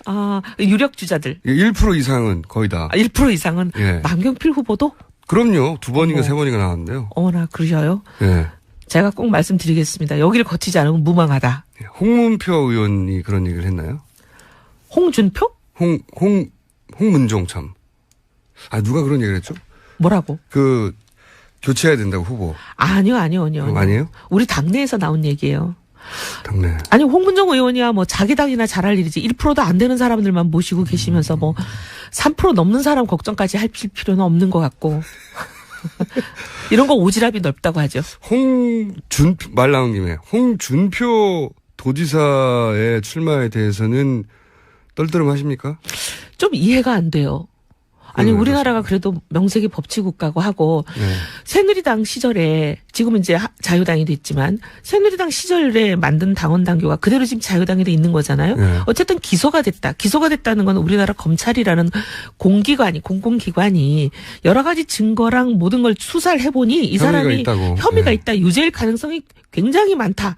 아, 유력 주자들. 1% 이상은 거의 다. 1% 이상은 예. 남경필 후보도? 그럼요. 2번인가 어머. 3번인가 나왔는데요. 어머나, 그러셔요? 예. 제가 꼭 말씀드리겠습니다. 여기를 거치지 않으면 무망하다. 홍문표 의원이 그런 얘기를 했나요? 홍준표? 홍문종 참. 아, 누가 그런 얘기를 했죠? 뭐라고? 교체해야 된다고 후보. 아니요. 아니에요? 우리 당내에서 나온 얘기예요. 당내. 아니, 홍문종 의원이야 뭐 자기 당이나 잘할 일이지 1%도 안 되는 사람들만 모시고 계시면서 뭐 3% 넘는 사람 걱정까지 할 필요는 없는 것 같고. 이런 거 오지랖이 넓다고 하죠. 말 나온 김에 홍준표 도지사의 출마에 대해서는 떨떠름하십니까? 좀 이해가 안 돼요. 아니, 우리나라가 그래도 명색이 법치국가고 하고, 네. 새누리당 시절에, 지금은 이제 자유당이 됐지만, 새누리당 시절에 만든 당원 당규가 그대로 지금 자유당에 돼 있는 거잖아요. 네. 어쨌든 기소가 됐다. 기소가 됐다는 건 우리나라 검찰이라는 공공기관이 여러 가지 증거랑 모든 걸 수사를 해보니 이 사람이 있다고. 혐의가 네. 있다. 유죄일 가능성이 굉장히 많다.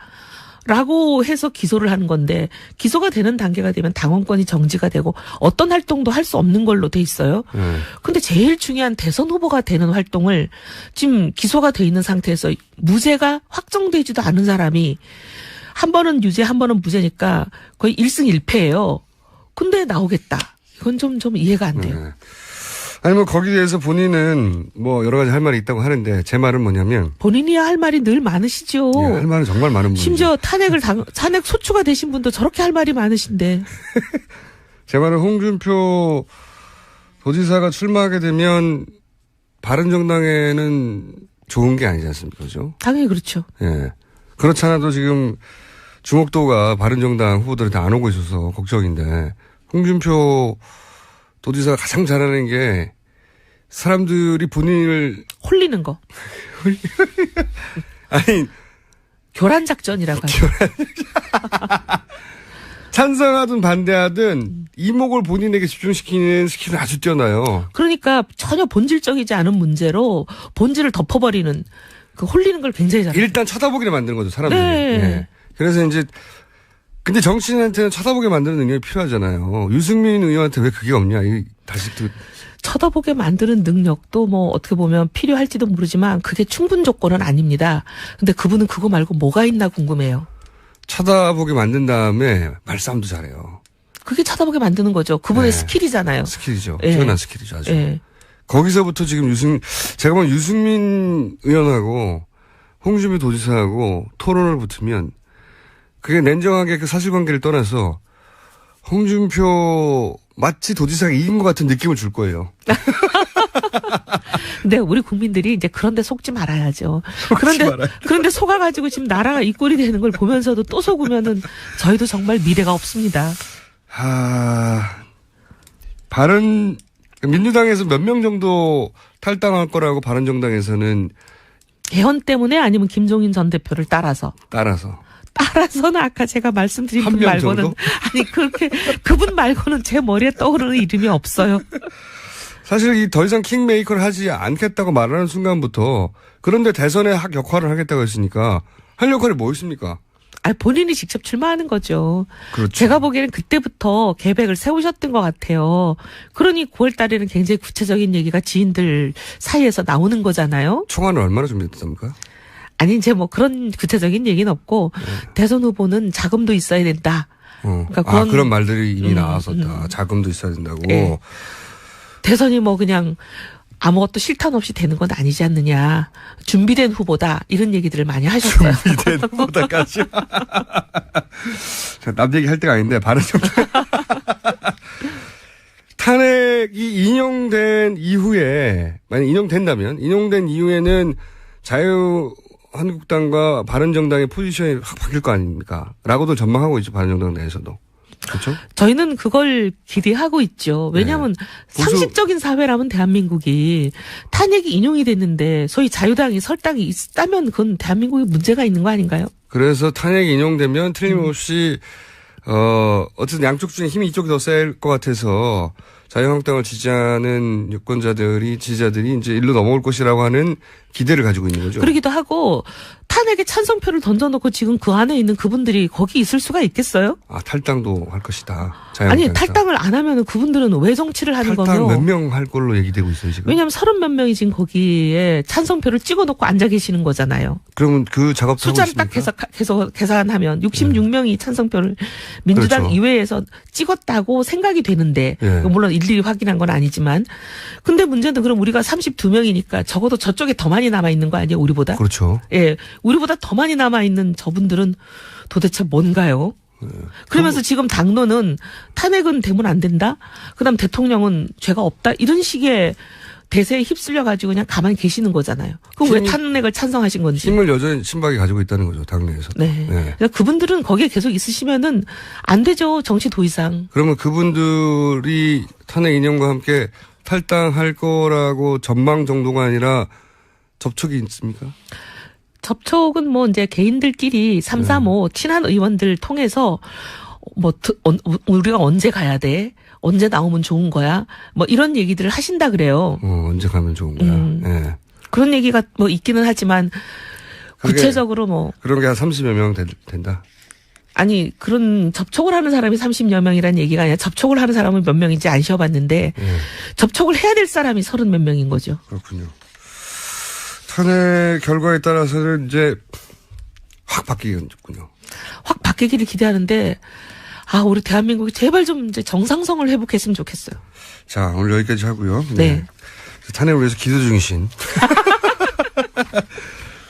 라고 해서 기소를 하는 건데 기소가 되는 단계가 되면 당원권이 정지가 되고 어떤 활동도 할 수 없는 걸로 돼 있어요. 근데 제일 중요한 대선 후보가 되는 활동을 지금 기소가 돼 있는 상태에서 무죄가 확정되지도 않은 사람이 한 번은 유죄 한 번은 무죄니까 거의 1승 1패예요. 근데 나오겠다. 이건 좀 이해가 안 돼요. 네. 아니, 뭐, 거기에 대해서 본인은 뭐, 여러 가지 할 말이 있다고 하는데, 제 말은 뭐냐면. 본인이야 할 말이 늘 많으시죠. 예, 할 말은 정말 많은 분이죠. 심지어 탄핵 소추가 되신 분도 저렇게 할 말이 많으신데. 제 말은 홍준표 도지사가 출마하게 되면, 바른정당에는 좋은 게 아니지 않습니까? 그죠? 당연히 그렇죠. 예. 그렇잖아도 지금 주목도가 바른정당 후보들한테 안 오고 있어서 걱정인데, 홍준표 도지사가 가장 잘하는 게 사람들이 본인을 홀리는 거. 아니 교란 작전이라고 하죠. 찬성하든 반대하든 이목을 본인에게 집중시키는 스킬은 아주 뛰어나요. 그러니까 전혀 본질적이지 않은 문제로 본질을 덮어버리는 그 홀리는 걸 굉장히 잘해요. 일단 쳐다보기를 만드는 거죠, 사람들이. 네. 예. 그래서 이제 근데 정치인한테는 쳐다보게 만드는 능력이 필요하잖아요. 유승민 의원한테 왜 그게 없냐? 다시 또 쳐다보게 만드는 능력도 뭐 어떻게 보면 필요할지도 모르지만 그게 충분 조건은 아닙니다. 근데 그분은 그거 말고 뭐가 있나 궁금해요. 쳐다보게 만든 다음에 말싸움도 잘해요. 그게 쳐다보게 만드는 거죠. 그분의 네. 스킬이잖아요. 스킬이죠. 예. 뛰어난 스킬이죠, 아주. 예. 거기서부터 지금 제가 보면 유승민 의원하고 홍준표 도지사하고 토론을 붙으면 그게 냉정하게 그 사실관계를 떠나서 홍준표 마치 도지사가 이긴 것 같은 느낌을 줄 거예요. 근데 우리 국민들이 이제 그런데 속지 말아야죠. 그런데 속아가지고 지금 나라가 이 꼴이 되는 걸 보면서도 또 속으면은 저희도 정말 미래가 없습니다. 민주당에서 몇 명 정도 탈당할 거라고 바른정당에서는 개헌 때문에 아니면 김종인 전 대표를 따라서는 아까 제가 말씀드린 분 말고는 정도? 아니 그렇게 그분 말고는 제 머리에 떠오르는 이름이 없어요. 사실 더 이상 킹메이커를 하지 않겠다고 말하는 순간부터 그런데 대선에 역할을 하겠다고 했으니까 할 역할이 뭐 있습니까? 본인이 직접 출마하는 거죠. 그렇죠. 제가 보기에는 그때부터 계획을 세우셨던 것 같아요. 그러니 9월 달에는 굉장히 구체적인 얘기가 지인들 사이에서 나오는 거잖아요. 총안을 얼마나 준비했답니까? 아니 이제 뭐 그런 구체적인 얘기는 없고 대선 후보는 자금도 있어야 된다. 그러니까 그런 말들이 이미 나왔었다. 자금도 있어야 된다고. 네. 대선이 뭐 그냥 아무것도 실탄 없이 되는 건 아니지 않느냐. 준비된 후보다. 이런 얘기들을 많이 하셨어요. 준비된 후보다까지. 남 얘기 할 때가 아닌데 바른정당. 탄핵이 인용된 이후에 만약 인용된 이후에는 자유한국당과 바른정당의 포지션이 확 바뀔 거 아닙니까? 라고도 전망하고 있죠. 바른정당 내에서도. 그렇죠? 저희는 그걸 기대하고 있죠. 왜냐하면 상식적인 사회라면 대한민국이 탄핵이 인용이 됐는데 소위 자유당이 설당이 있다면 그건 대한민국에 문제가 있는 거 아닌가요? 그래서 탄핵이 인용되면 틀림없이 어쨌든 양쪽 중에 힘이 이쪽이 더 셀 것 같아서 자유한국당을 지지하는 지지자들이 이제 일로 넘어올 것이라고 하는 기대를 가지고 있는 거죠. 그러기도 하고 탄핵에 찬성표를 던져놓고 지금 그 안에 있는 그분들이 거기 있을 수가 있겠어요? 아, 탈당도 할 것이다. 아니 탈당을 안 하면 그분들은 왜 정치를 하는 탈당 거며? 몇 명 할 걸로 얘기되고 있어요 지금. 왜냐하면 30몇 명이 지금 거기에 찬성표를 찍어놓고 앉아 계시는 거잖아요. 그러면 그 작업도 숫자를 딱 계산하면 66명이 찬성표를 민주당 그렇죠. 이외에서 찍었다고 생각이 되는데 예. 물론 일일이 확인한 건 아니지만 근데 문제는 그럼 우리가 32명이니까 적어도 저쪽에 더 많이 남아 있는 거 아니에요 우리보다? 그렇죠. 예, 우리보다 더 많이 남아 있는 저분들은 도대체 뭔가요? 그러면서 지금 당론은 탄핵은 되면 안 된다. 그다음 대통령은 죄가 없다. 이런 식의 대세에 휩쓸려 가지고 그냥 가만히 계시는 거잖아요. 그럼 왜 탄핵을 찬성하신 건지. 힘을 여전히 친박이 가지고 있다는 거죠 당내에서. 네. 그러니까 그분들은 거기에 계속 있으시면은 안 되죠. 정치 도의상. 그러면 그분들이 탄핵 이념과 함께 탈당할 거라고 전망 정도가 아니라 접촉이 있습니까? 접촉은 뭐 이제 개인들끼리 3, 4, 5 친한 의원들 통해서 우리가 언제 가야 돼? 언제 나오면 좋은 거야? 뭐 이런 얘기들을 하신다 그래요. 언제 가면 좋은 거야. 네. 그런 얘기가 뭐 있기는 하지만 구체적으로 뭐 그런 게 한 30여 명 된다. 아니 그런 접촉을 하는 사람이 30여 명이라는 얘기가 아니라 접촉을 하는 사람은 몇 명인지 안 쉬어봤는데 접촉을 해야 될 사람이 30 몇 명인 거죠. 그렇군요. 탄핵 결과에 따라서는 이제 확 바뀌겠군요. 확 바뀌기를 기대하는데 우리 대한민국이 제발 좀 이제 정상성을 회복했으면 좋겠어요. 자, 오늘 여기까지 하고요. 네. 탄핵을 위해서 기도 중이신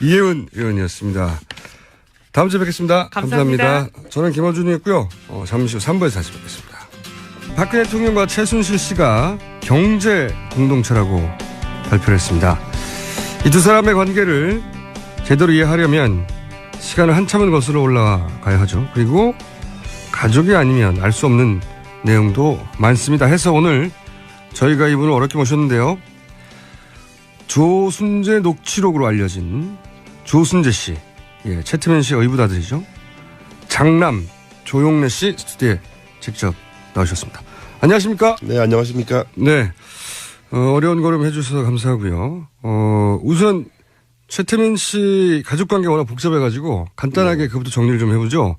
이혜훈 의원이었습니다. 다음 주에 뵙겠습니다. 감사합니다. 저는 김어준이었고요. 잠시 후 3부에서 다시 뵙겠습니다. 박근혜 대통령과 최순실 씨가 경제 공동체라고 발표를 했습니다. 이 두 사람의 관계를 제대로 이해하려면 시간을 한참은 거슬러 올라가야 하죠. 그리고 가족이 아니면 알 수 없는 내용도 많습니다. 해서 오늘 저희가 이분을 어렵게 모셨는데요. 조순재 녹취록으로 알려진 조순재 씨, 최태민 씨의 의붓아들이죠. 장남 조용래 씨 스튜디오에 직접 나오셨습니다. 안녕하십니까? 네, 안녕하십니까? 네. 어려운 걸음 해주셔서 감사하고요. 우선 최태민 씨 가족관계 워낙 복잡해가지고 간단하게 그것부터 정리를 좀 해보죠.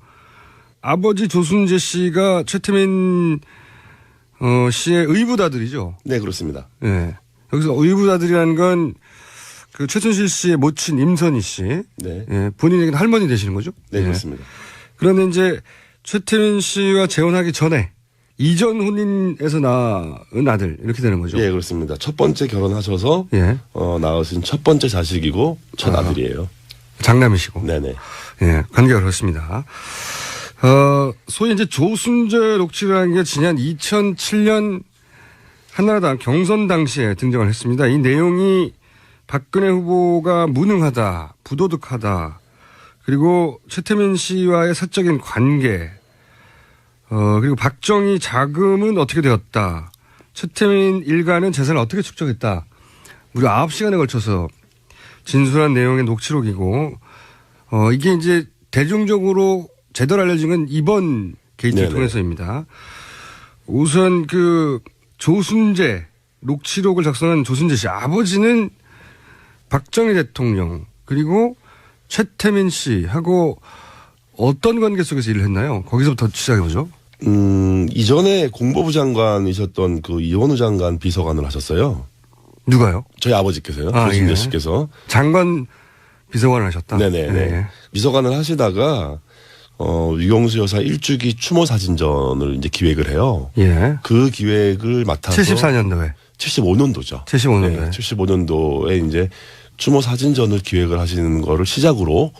아버지 조순재 씨가 최태민 씨의 의붓아들이죠. 네, 그렇습니다. 네. 여기서 의붓아들이라는 건 그 최순실 씨의 모친 임선희 씨. 네. 예, 본인에게는 할머니 되시는 거죠? 네, 그렇습니다. 그런데 이제 최태민 씨와 재혼하기 전에 이전 혼인에서 낳은 아들 이렇게 되는 거죠. 예, 그렇습니다. 첫 번째 결혼하셔서 낳으신 첫 번째 자식이고 첫 아들이에요. 장남이시고. 네네. 예, 관계가 그렇습니다. 소위 이제 조순재 녹취라는 게 지난 2007년 한나라당 경선 당시에 등장을 했습니다. 이 내용이 박근혜 후보가 무능하다, 부도덕하다, 그리고 최태민 씨와의 사적인 관계, 그리고 박정희 자금은 어떻게 되었다, 최태민 일가는 재산을 어떻게 축적했다, 무려 9시간에 걸쳐서 진술한 내용의 녹취록이고, 이게 이제 대중적으로 제대로 알려진 건 이번 게이트를 통해서입니다. 우선 그 조순재 녹취록을 작성한 조순재 씨 아버지는 박정희 대통령 그리고 최태민 씨하고 어떤 관계 속에서 일을 했나요? 거기서부터 시작해보죠. 이전에 공보부 장관이셨던 그 이원우 장관 비서관을 하셨어요. 누가요? 저희 아버지께서요. 조순재 씨께서. 장관 비서관을 하셨다? 네네. 네. 비서관을 하시다가 유경수 여사 1주기 추모 사진전을 이제 기획을 해요. 예. 그 기획을 맡아서 74년도에. 75년도죠. 75년도에. 네, 75년도에 이제 추모 사진전을 기획을 하시는 거를 시작으로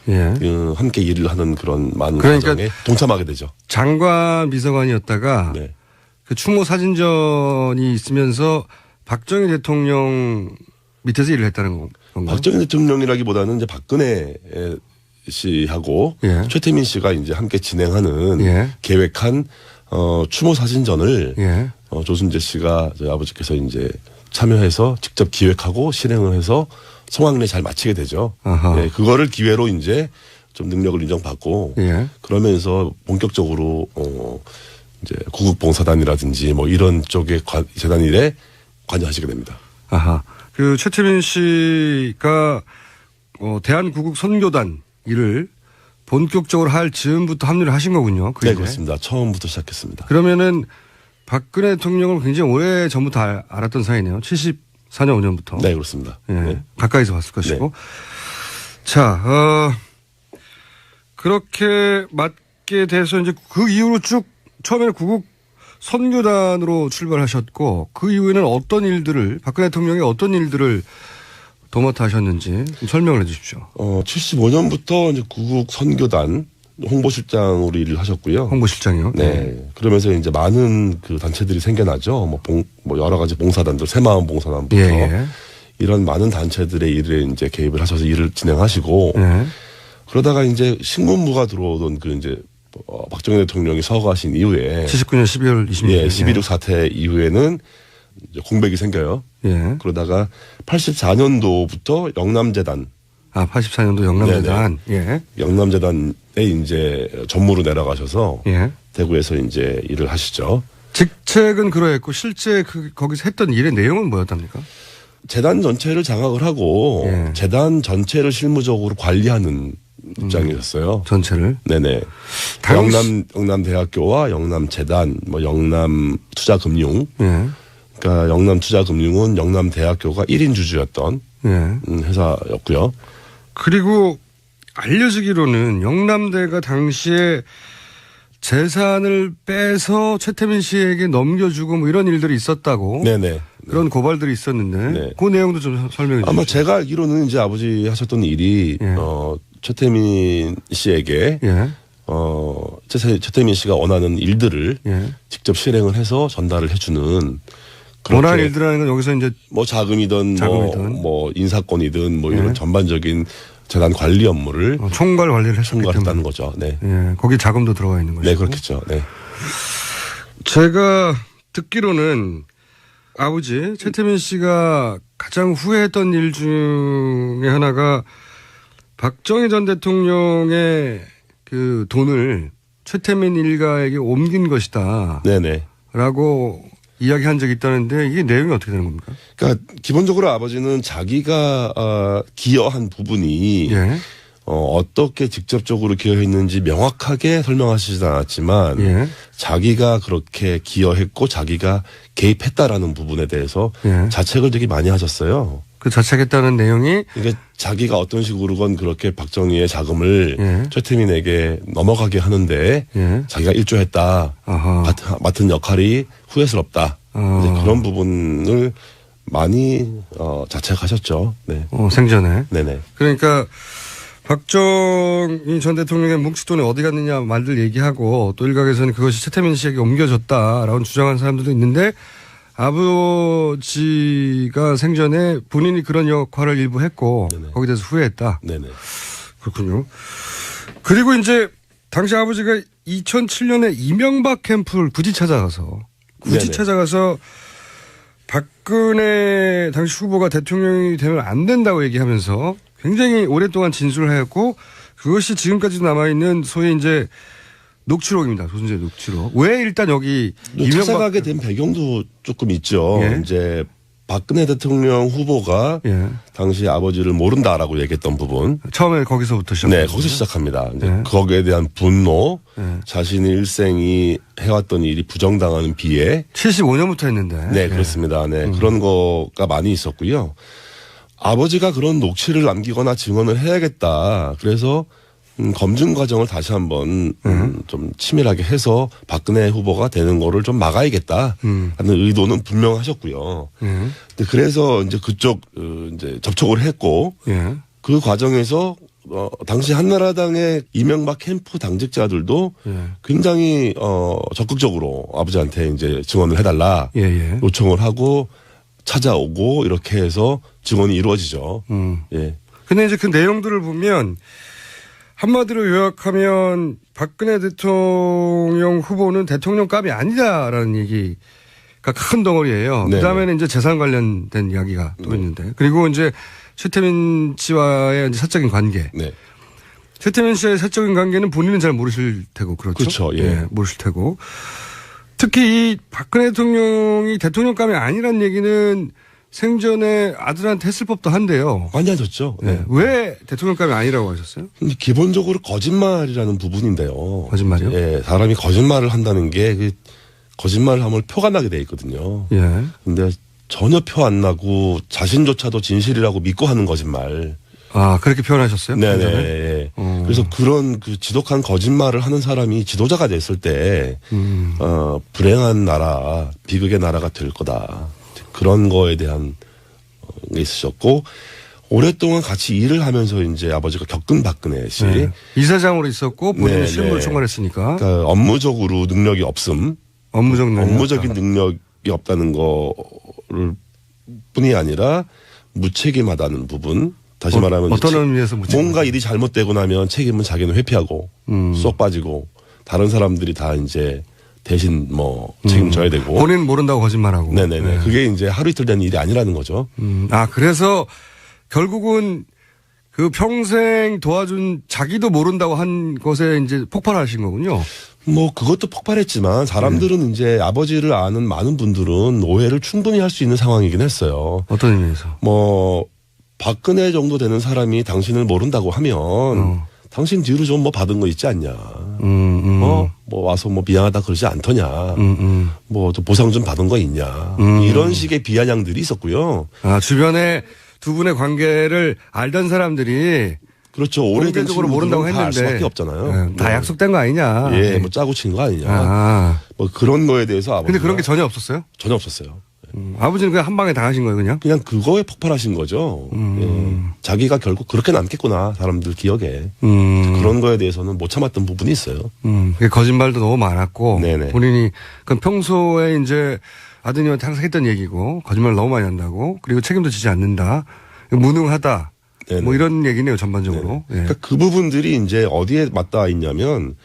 함께 일을 하는 그런 많은 과정에 동참하게 되죠. 장관 비서관이었다가 그 추모 사진전이 있으면서 박정희 대통령 밑에서 일을 했다는 건가요? 박정희 대통령이라기보다는 이제 박근혜 씨하고 최태민 씨가 이제 함께 진행하는 계획한 추모 사진전을 조순재 씨가 저희 아버지께서 이제 참여해서 직접 기획하고 실행을 해서 성황리에 잘 마치게 되죠. 네, 그거를 기회로 이제 좀 능력을 인정받고 그러면서 본격적으로 이제 구국봉사단이라든지 뭐 이런 쪽의 재단 일에 관여하시게 됩니다. 아하. 그 최태민 씨가 대한구국선교단 일을 본격적으로 할 즈음부터 합류를 하신 거군요. 네, 그렇습니다. 처음부터 시작했습니다. 그러면은 박근혜 대통령을 굉장히 오래 전부터 알았던 사이네요. 74년 5년부터. 네, 그렇습니다. 예, 네. 가까이서 봤을 것이고. 네. 자, 그렇게 맡게 돼서 이제 그 이후로 쭉 처음에는 구국 선교단으로 출발하셨고 그 이후에는 어떤 일들을 박근혜 대통령이 어떤 일들을 도맡아 하셨는지 좀 설명을 해 주십시오. 75년부터 이제 구국 선교단 홍보실장으로 일을 하셨고요. 홍보실장이요? 네. 그러면서 이제 많은 그 단체들이 생겨나죠. 뭐 여러 가지 봉사단들, 새마을 봉사단부터 예. 이런 많은 단체들의 일에 이제 개입을 하셔서 일을 진행하시고 예. 그러다가 이제 신군부가 들어오던 그 이제 박정희 대통령이 서거하신 이후에 79년 12월 26일. 예, 12.6 사태 이후에는 이제 공백이 생겨요. 예. 그러다가 84년도부터 영남재단. 84년도 영남재단. 예. 영남재단에 이제 전무로 내려가셔서 예. 대구에서 이제 일을 하시죠. 직책은 그러했고 실제 거기서 했던 일의 내용은 뭐였답니까? 재단 전체를 장악을 하고 예. 재단 전체를 실무적으로 관리하는 입장이었어요. 전체를. 네네. 영남대학교와 영남재단, 뭐 영남투자금융. 예. 그러니까 영남투자금융은 영남대학교가 1인 주주였던 예. 회사였고요. 그리고 알려지기로는 영남대가 당시에 재산을 빼서 최태민 씨에게 넘겨주고 뭐 이런 일들이 있었다고. 네네. 그런 고발들이 있었는데. 네. 그 내용도 좀 설명해 주시죠. 아마 제가 알기로는 이제 아버지 하셨던 일이 예. 최태민 씨에게 예. 최태민 씨가 원하는 일들을 예. 직접 실행을 해서 전달을 해주는 원하는 일들이라는 건 여기서 이제 뭐 자금이든 뭐 인사권이든 뭐 이런 예. 전반적인 재단 관리 업무를 총괄 관리를 총괄했다는 거죠. 네. 예. 거기 자금도 들어가 있는 거죠. 네, 그렇겠죠. 네. 제가 듣기로는 아버지 최태민 씨가 가장 후회했던 일 중에 하나가 박정희 전 대통령의 그 돈을 최태민 일가에게 옮긴 것이다. 네네. 라고 이야기한 적이 있다는데 이게 내용이 어떻게 되는 겁니까? 그러니까 기본적으로 아버지는 자기가 기여한 부분이 예. 어떻게 직접적으로 기여했는지 명확하게 설명하시진 않았지만 예. 자기가 그렇게 기여했고 자기가 개입했다라는 부분에 대해서 예. 자책을 되게 많이 하셨어요. 그 자책했다는 내용이 그러니까 자기가 어떤 식으로건 그렇게 박정희의 자금을 예. 최태민에게 넘어가게 하는데 예. 자기가 일조했다. 맡은 역할이 후회스럽다. 이제 그런 부분을 많이 자책하셨죠. 네. 생전에. 네네. 그러니까 박정희 전 대통령의 뭉칫돈이 어디 갔느냐 말들 얘기하고 또 일각에서는 그것이 최태민 씨에게 옮겨졌다라고 주장하는 사람들도 있는데 아버지가 생전에 본인이 그런 역할을 일부 했고 네네. 거기에 대해서 후회했다. 네네. 그렇군요. 그리고 이제 당시 아버지가 2007년에 이명박 캠프를 굳이 찾아가서 박근혜 당시 후보가 대통령이 되면 안 된다고 얘기하면서 굉장히 오랫동안 진술을 하였고 그것이 지금까지도 남아있는 소위 이제 녹취록입니다. 조선제 녹취록. 왜 일단 여기 찾아가게 된 배경도 조금 있죠. 예. 이제 박근혜 대통령 후보가 예. 당시 아버지를 모른다라고 얘기했던 부분. 처음에 거기서부터 네, 거기서 시작합니다. 이제 예. 거기에 대한 분노, 예. 자신의 일생이 해왔던 일이 부정당하는 비애. 75년부터 했는데. 네, 그렇습니다. 네, 그런 거가 많이 있었고요. 아버지가 그런 녹취를 남기거나 증언을 해야겠다. 그래서 검증 과정을 다시 한번 좀 치밀하게 해서 박근혜 후보가 되는 거를 좀 막아야겠다 하는 의도는 분명하셨고요. 근데 그래서 이제 그쪽 이제 접촉을 했고 예. 그 과정에서 당시 한나라당의 이명박 캠프 당직자들도 예. 굉장히 적극적으로 아버지한테 이제 증언을 해달라 예. 요청을 하고 찾아오고 이렇게 해서 증언이 이루어지죠. 예. 근데 이제 그 내용들을 보면 한마디로 요약하면 박근혜 대통령 후보는 대통령감이 아니다라는 얘기가 큰 덩어리예요. 네네. 그다음에는 이제 재산 관련된 이야기가 또 있는데 그리고 이제 최태민 씨와의 이제 사적인 관계. 네. 최태민 씨의 사적인 관계는 본인은 잘 모르실 테고 그렇죠. 그렇죠. 예. 모르실 테고 특히 이 박근혜 대통령이 대통령감이 아니란 얘기는 생전에 아들한테 했을 법도 한데요. 많이 하셨죠. 네. 왜 대통령감이 아니라고 하셨어요? 기본적으로 거짓말이라는 부분인데요. 거짓말이요? 예, 사람이 거짓말을 한다는 게 거짓말을 하면 표가 나게 돼 있거든요. 예. 근데 전혀 표 안 나고 자신조차도 진실이라고 믿고 하는 거짓말. 아, 그렇게 표현하셨어요? 네네. 그래서 그런 그 지독한 거짓말을 하는 사람이 지도자가 됐을 때, 불행한 나라, 비극의 나라가 될 거다. 그런 거에 대한 게 있으셨고, 오랫동안 같이 일을 하면서 이제 아버지가 겪은 박근혜 씨. 네. 이사장으로 있었고, 본인이 실무를 총괄했으니까. 그러니까 업무적으로 능력이 없음. 업무적인 능력이 없다는 거를 뿐이 아니라 무책임하다는 부분. 다시 말하면 어떤 의미에서 뭔가 일이 잘못되고 나면 책임은 자기는 회피하고 쏙 빠지고 다른 사람들이 다 이제 대신 뭐 책임져야 되고 본인 모른다고 거짓말하고. 네네네. 네. 그게 이제 하루 이틀 된 일이 아니라는 거죠. 아 그래서 결국은 그 평생 도와준 자기도 모른다고 한 것에 이제 폭발하신 거군요. 뭐 그것도 폭발했지만 사람들은 이제 아버지를 아는 많은 분들은 오해를 충분히 할 수 있는 상황이긴 했어요. 어떤 의미에서? 뭐 박근혜 정도 되는 사람이 당신을 모른다고 하면 당신 뒤로 좀 뭐 받은 거 있지 않냐. 뭐 와서 뭐 미안하다 그러지 않더냐. 뭐 또 보상 좀 받은 거 있냐. 이런 식의 비아냥들이 있었고요. 아, 주변에 두 분의 관계를 알던 사람들이 그렇죠. 오래된 친구로 모른다고 했는데. 알 수밖에 없잖아요. 네, 다 약속된 거 아니냐. 예, 뭐 짜고 친 거 아니냐. 아. 뭐 그런 거에 대해서 아버지가. 근데 그런 게 전혀 없었어요? 전혀 없었어요. 아버지는 그냥 한 방에 당하신 거예요, 그냥? 그냥 그거에 폭발하신 거죠. 예. 자기가 결국 그렇게 남겠구나, 사람들 기억에. 그런 거에 대해서는 못 참았던 부분이 있어요. 거짓말도 너무 많았고. 네네. 본인이, 그건 평소에 이제 아드님한테 항상 했던 얘기고, 거짓말 너무 많이 한다고, 그리고 책임도 지지 않는다, 무능하다, 네네. 뭐 이런 얘기네요, 전반적으로. 예. 그러니까 그 부분들이 이제 어디에 맞닿아 있냐면,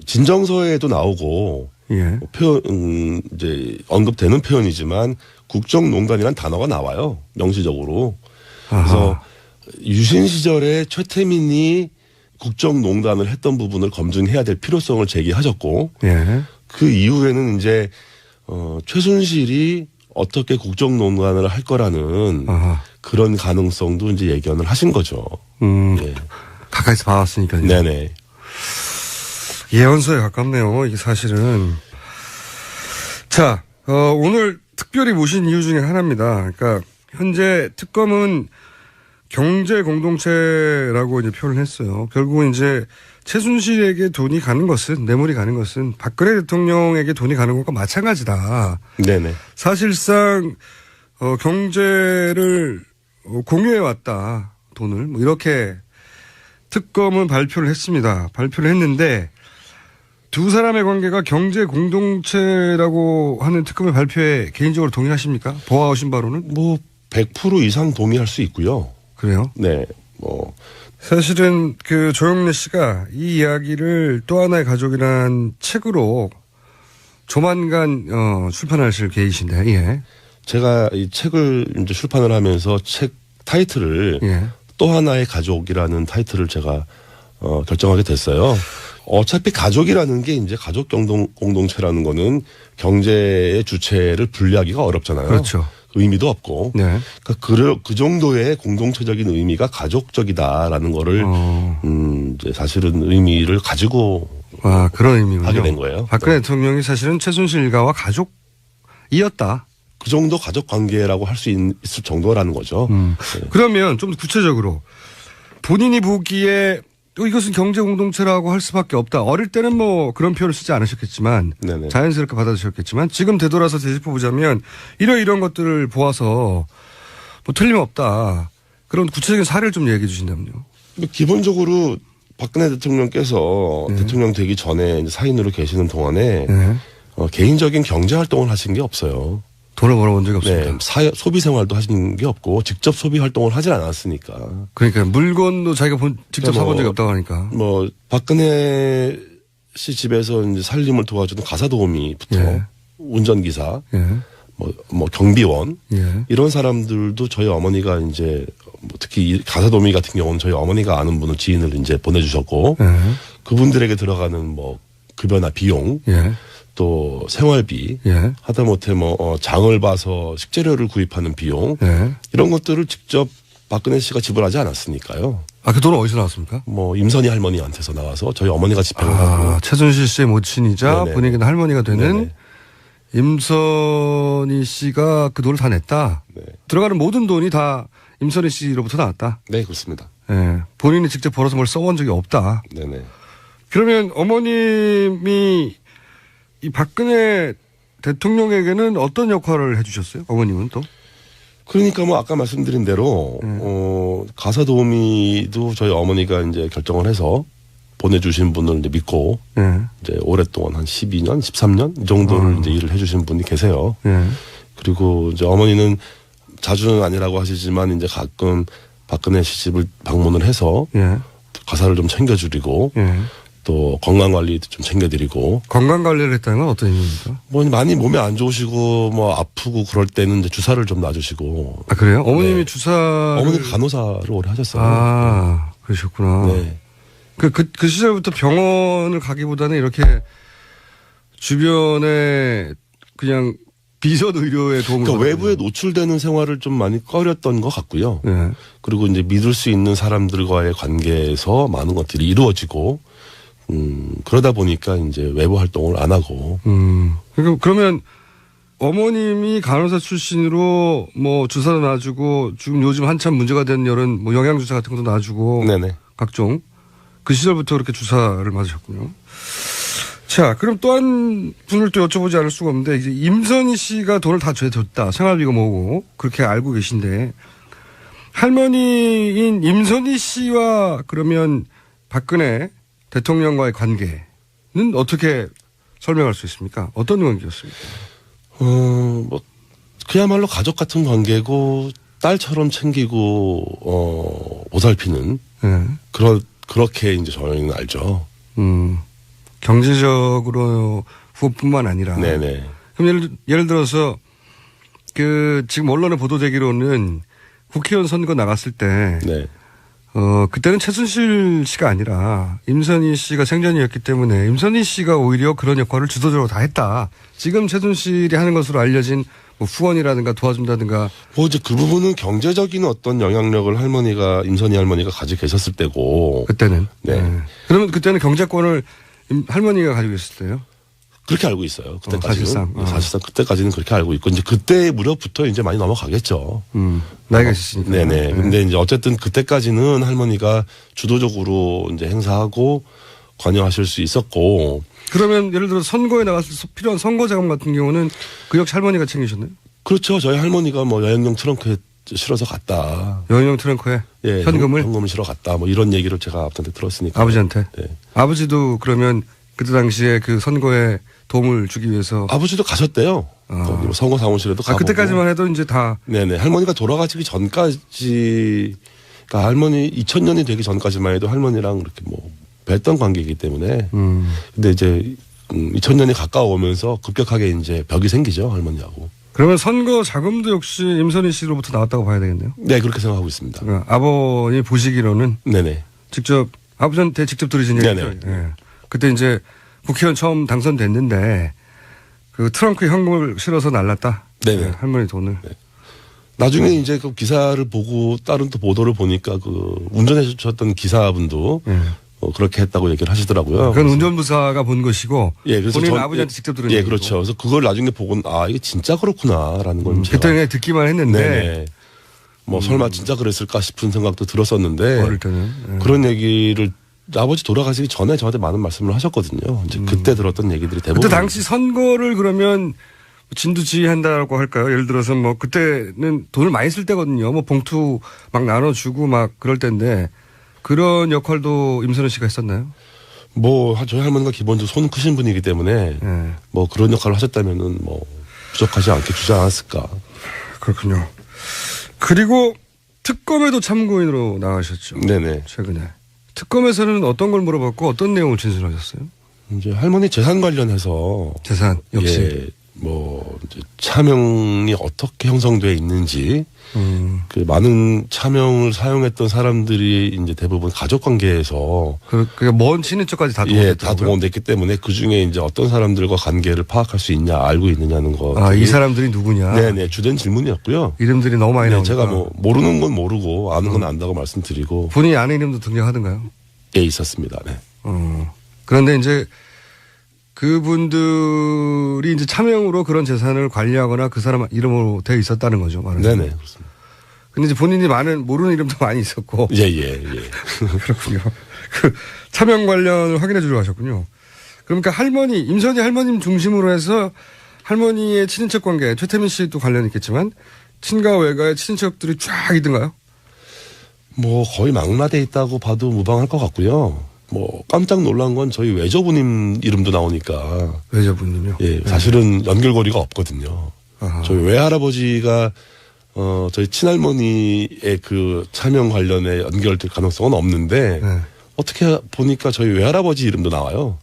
진정서에도 나오고, 예. 표현, 이제 언급되는 표현이지만 국정농단이라는 단어가 나와요. 명시적으로. 아하. 그래서 유신 시절에 최태민이 국정농단을 했던 부분을 검증해야 될 필요성을 제기하셨고 예. 그 이후에는 이제 최순실이 어떻게 국정농단을 할 거라는 아하. 그런 가능성도 이제 예견을 하신 거죠. 예. 가까이서 봐왔으니까요. 네네. 예언서에 가깝네요. 이게 사실은. 자, 오늘 특별히 모신 이유 중에 하나입니다. 그러니까 현재 특검은 경제 공동체라고 이제 표현을 했어요. 결국은 이제 최순실에게 돈이 가는 것은, 뇌물이 가는 것은 박근혜 대통령에게 돈이 가는 것과 마찬가지다. 네네. 사실상 경제를 공유해 왔다. 돈을 뭐 이렇게 특검은 발표를 했습니다. 발표를 했는데 두 사람의 관계가 경제 공동체라고 하는 특검의 발표에 개인적으로 동의하십니까? 보아오신 바로는? 뭐 100% 이상 동의할 수 있고요. 그래요? 네. 뭐 사실은 그 조영래 씨가 이 이야기를 또 하나의 가족이란 책으로 조만간 출판하실 계획이신데, 예. 제가 이 책을 이제 출판을 하면서 책 타이틀을 예. 또 하나의 가족이라는 타이틀을 제가 결정하게 됐어요. 어차피 가족이라는 게 이제 가족 공동체라는 거는 경제의 주체를 분리하기가 어렵잖아요. 그렇죠. 의미도 없고. 네. 그러니까 그 정도의 공동체적인 의미가 가족적이다라는 거를 이제 사실은 의미를 가지고 그런 의미군요. 하게 된 거예요. 박근혜 대통령이 사실은 최순실 일가와 가족이었다. 그 정도 가족 관계라고 할 수 있을 정도라는 거죠. 네. 그러면 좀 구체적으로 본인이 보기에 이것은 경제 공동체라고 할 수밖에 없다. 어릴 때는 뭐 그런 표현을 쓰지 않으셨겠지만 네네. 자연스럽게 받아주셨겠지만 지금 되돌아서 되짚어보자면 이런 것들을 보아서 뭐 틀림없다. 그런 구체적인 사례를 좀 얘기해 주신다면요. 기본적으로 박근혜 대통령께서 대통령 되기 전에 이제 사인으로 계시는 동안에 개인적인 경제 활동을 하신 게 없어요. 돈을 벌어본 적이 없습니다. 네, 소비 생활도 하신 게 없고 직접 소비 활동을 하진 않았으니까. 그러니까 물건도 자기가 직접 사본 적이 없다고 하니까. 뭐 박근혜 씨 집에서 이제 살림을 도와주는 가사도우미부터 운전기사, 뭐 경비원 이런 사람들도 저희 어머니가 이제 뭐 특히 가사도우미 같은 경우는 저희 어머니가 아는 분을 지인을 이제 보내주셨고 그분들에게 들어가는 뭐 급여나 비용 또 생활비, 예. 하다못해 뭐 장을 봐서 식재료를 구입하는 비용 예. 이런 것들을 직접 박근혜 씨가 지불하지 않았으니까요. 아, 그 돈은 어디서 나왔습니까? 뭐 임선희 할머니한테서 나와서 저희 어머니가 집행을 하고 최순실 씨의 모친이자 네네. 본인에게는 할머니가 되는 네네. 임선희 씨가 그 돈을 다 냈다. 네. 들어가는 모든 돈이 다 임선희 씨로부터 나왔다. 네, 그렇습니다. 예. 본인이 직접 벌어서 뭘 써본 적이 없다. 네네. 그러면 어머님이 이 박근혜 대통령에게는 어떤 역할을 해주셨어요? 어머님은 또? 그러니까 뭐 아까 말씀드린 대로 가사 도우미도 저희 어머니가 이제 결정을 해서 보내주신 분을 이제 믿고 이제 오랫동안 한 12년, 13년 이 정도를 이제 일을 해주신 분이 계세요. 그리고 이제 어머니는 자주는 아니라고 하시지만 이제 가끔 박근혜 씨 집을 방문을 해서 가사를 좀 챙겨드리고 또 건강 관리도 좀 챙겨드리고. 건강 관리를 했다는 건 어떤 의미입니까? 뭐 많이 몸에 안 좋으시고 뭐 아프고 그럴 때는 이제 주사를 좀 놔주시고. 아, 그래요? 어머님이 네. 주사. 어머니 간호사를 오래 하셨어요. 아, 그러셨구나. 네. 그 시절부터 병원을 가기보다는 이렇게 주변에 그냥 비선 의료에 도움을 그러니까 외부에 노출되는 생활을 좀 많이 꺼렸던 것 같고요. 네. 그리고 이제 믿을 수 있는 사람들과의 관계에서 많은 것들이 이루어지고, 그러다 보니까 이제 외부 활동을 안 하고. 그러면 어머님이 간호사 출신으로 뭐 주사도 놔주고 지금 요즘 한참 문제가 되는 이런 뭐 영양주사 같은 것도 놔주고. 네네. 각종. 그 시절부터 그렇게 주사를 맞으셨군요. 자, 그럼 또 한 분을 또 여쭤보지 않을 수가 없는데, 이제 임선희 씨가 돈을 다 줬다. 생활비가 뭐고, 그렇게 알고 계신데, 할머니인 임선희 씨와 그러면 박근혜 대통령과의 관계는 어떻게 설명할 수 있습니까? 어떤 관계였습니까? 뭐, 그야말로 가족 같은 관계고, 딸처럼 챙기고, 보살피는, 그렇게 이제 저희는 알죠. 경제적으로 후원뿐만 아니라. 네네. 그럼 예를 들어서 지금 언론에 보도되기로는 국회의원 선거 나갔을 때. 네. 그때는 최순실 씨가 아니라 임선희 씨가 생전이었기 때문에 임선희 씨가 오히려 그런 역할을 주도적으로 다 했다. 지금 최순실이 하는 것으로 알려진 뭐 후원이라든가 도와준다든가. 뭐 이제 그 부분은 경제적인 어떤 영향력을 임선희 할머니가 가지고 계셨을 때고. 그때는. 네. 그러면 그때는 경제권을 할머니가 가지고 있을 때요? 그렇게 알고 있어요. 그때까지는. 사실상. 사실상 그때까지는 그렇게 알고 있고, 이제 그때 무렵부터 이제 많이 넘어가겠죠. 나이가 있으시니까. 네네. 근데 이제 어쨌든 그때까지는 할머니가 주도적으로 이제 행사하고 관여하실 수 있었고. 그러면 예를 들어 선거에 나갔을 때 필요한 선거 자금 같은 경우는 그 역시 할머니가 챙기셨나요? 그렇죠. 저희 할머니가 뭐 여행용 트렁크에 실어서 갔다. 여행용 트렁크에? 예. 현금을 실어 갔다. 뭐 이런 얘기를 제가 아버지한테 들었으니까. 아버지한테? 네. 아버지도 그러면 그때 당시에 그 선거에 도움을 주기 위해서. 아버지도 가셨대요. 거기 뭐 선거 사무실에도 가고. 그때까지만 해도 이제 다. 네네. 할머니가 돌아가시기 전까지, 그러니까 할머니 2000년이 되기 전까지만 해도 할머니랑 그렇게 뭐 뵀던 관계이기 때문에. 근데 이제 2000년이 가까워오면서 급격하게 이제 벽이 생기죠, 할머니하고. 그러면 선거 자금도 역시 임선희 씨로부터 나왔다고 봐야 되겠네요. 네, 그렇게 생각하고 있습니다. 그러니까 아버님 보시기로는. 네네. 직접 아버지한테 직접 들으신 얘기죠. 네. 그때 이제 국회의원 처음 당선됐는데 그 트렁크에 현금을 실어서 날랐다. 네네. 네, 할머니 돈을. 네. 나중에 이제 그 기사를 보고 다른 또 보도를 보니까 그 운전해 주셨던 기사분도 그렇게 했다고 얘기를 하시더라고요. 그건 운전부사가 본 것이고. 예, 그래서 본인 아버지한테 직접 들은 예, 얘기고. 그렇죠. 그래서 그걸 나중에 보고는 이게 진짜 그렇구나라는 걸 그때 그냥 듣기만 했는데. 네네. 뭐 설마 진짜 그랬을까 싶은 생각도 들었었는데. 어릴 때는. 네. 그런 얘기를 아버지 돌아가시기 전에 저한테 많은 말씀을 하셨거든요. 이제 그때 들었던 얘기들이 대부분. 그때 당시 선거를 그러면 진두지휘한다고 할까요? 예를 들어서 뭐 그때는 돈을 많이 쓸 때거든요. 뭐 봉투 막 나눠주고 막 그럴 때인데 그런 역할도 임선희 씨가 했었나요? 뭐 저희 할머니가 기본적으로 손 크신 분이기 때문에 뭐 그런 역할을 하셨다면은 뭐 부족하지 않게 주지 않았을까. 그렇군요. 그리고 특검에도 참고인으로 나가셨죠. 네네. 최근에. 특검에서는 어떤 걸 물어봤고 어떤 내용을 진술하셨어요? 이제 할머니 재산 관련해서. 재산 역시. 예, 뭐 이제 차명이 어떻게 형성되어 있는지 그 많은 차명을 사용했던 사람들이 이제 대부분 가족 관계에서 그러니까 먼 친인척까지 다 동원됐다고요? 다 동원됐기 때문에 그 중에 이제 어떤 사람들과 관계를 파악할 수 있냐, 알고 있느냐는 거. 이 사람들이 누구냐? 네네, 주된 질문이었고요. 이름들이 너무 많이 나오니까. 제가 뭐 모르는 건 모르고 아는 건 안다고 말씀드리고. 본인이 아는 이름도 등장하던가요? 예, 있었습니다. 네. 그런데 이제 그분들이 이제 차명으로 그런 재산을 관리하거나 그 사람 이름으로 되어 있었다는 거죠. 말하자면. 네네, 그렇습니다. 근데 이제 본인이 모르는 이름도 많이 있었고. 예. 그렇군요. 그 차명 관련을 확인해 주려고 하셨군요. 그러니까 임선희 할머님 중심으로 해서 할머니의 친인척 관계, 최태민 씨도 관련이 있겠지만 친가 외가의 친인척들이 쫙 있던가요? 뭐 거의 망라돼 있다고 봐도 무방할 것 같고요. 뭐 깜짝 놀란 건 저희 외조부님 이름도 나오니까. 외조부님요? 예, 사실은 연결고리가 없거든요. 아하. 저희 외할아버지가 저희 친할머니의 그 차명 관련에 연결될 가능성은 없는데 어떻게 보니까 저희 외할아버지 이름도 나와요.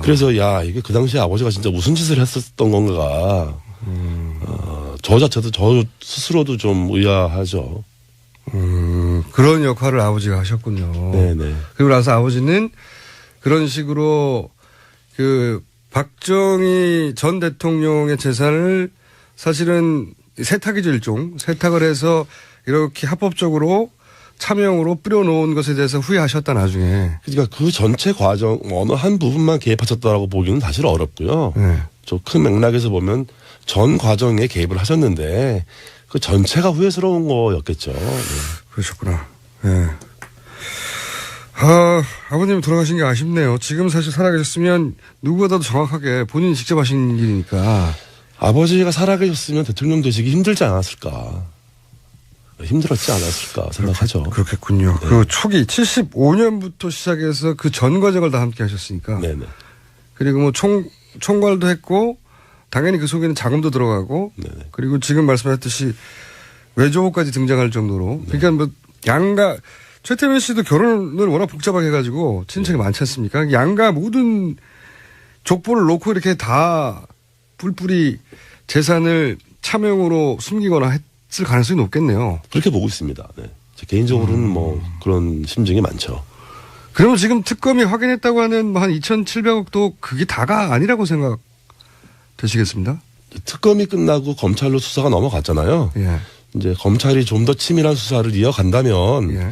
그래서 이게 그 당시에 아버지가 진짜 무슨 짓을 했었던 건가. 저 자체도 저 스스로도 좀 의아하죠. 그런 역할을 아버지가 하셨군요. 네네. 그리고 나서 아버지는 그런 식으로 그 박정희 전 대통령의 재산을 사실은 세탁이죠, 일종. 세탁을 해서 이렇게 합법적으로 차명으로 뿌려놓은 것에 대해서 후회하셨다, 나중에. 그러니까 그 전체 과정, 어느 한 부분만 개입하셨다라고 보기는 사실 어렵고요. 저 큰 맥락에서 보면 전 과정에 개입을 하셨는데 그 전체가 후회스러운 거였겠죠. 네. 그러셨구나. 네. 아버님이 돌아가신 게 아쉽네요. 지금 사실 살아계셨으면 누구보다도 정확하게 본인이 직접 하신 일이니까. 아버지가 살아계셨으면 대통령 되시기 힘들지 않았을까. 힘들었지 않았을까 생각하죠. 그렇겠군요. 네. 그 초기 75년부터 시작해서 그 전 과정을 다 함께 하셨으니까. 네네. 그리고 뭐 총괄도 했고 당연히 그 속에는 자금도 들어가고 네네. 그리고 지금 말씀하셨듯이 외조까지 등장할 정도로 그러니까 뭐 양가 최태민 씨도 결혼을 워낙 복잡하게 해가지고 친척이 많지 않습니까? 양가 모든 족보를 놓고 이렇게 다 뿔뿔이 재산을 차명으로 숨기거나 했을 가능성이 높겠네요. 그렇게 보고 있습니다. 네. 제 개인적으로는 뭐 그런 심증이 많죠. 그러면 지금 특검이 확인했다고 하는 한 2,700억도 그게 다가 아니라고 생각되시겠습니다? 특검이 끝나고 검찰로 수사가 넘어갔잖아요. 예. 이제 검찰이 좀 더 치밀한 수사를 이어간다면 예.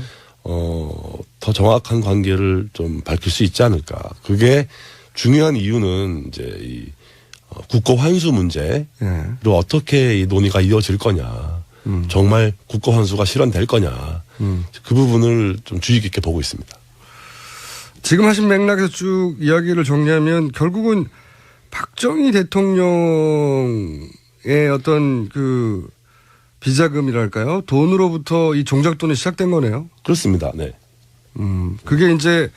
더 정확한 관계를 좀 밝힐 수 있지 않을까. 그게 중요한 이유는 이제 이 국고 환수 문제로 어떻게 이 논의가 이어질 거냐. 정말 국고 환수가 실현될 거냐. 그 부분을 좀 주의 깊게 보고 있습니다. 지금 하신 맥락에서 쭉 이야기를 정리하면 결국은 박정희 대통령의 어떤 그 비자금이랄까요? 돈으로부터 이 종잣돈이 시작된 거네요. 그렇습니다. 네. 그게 이제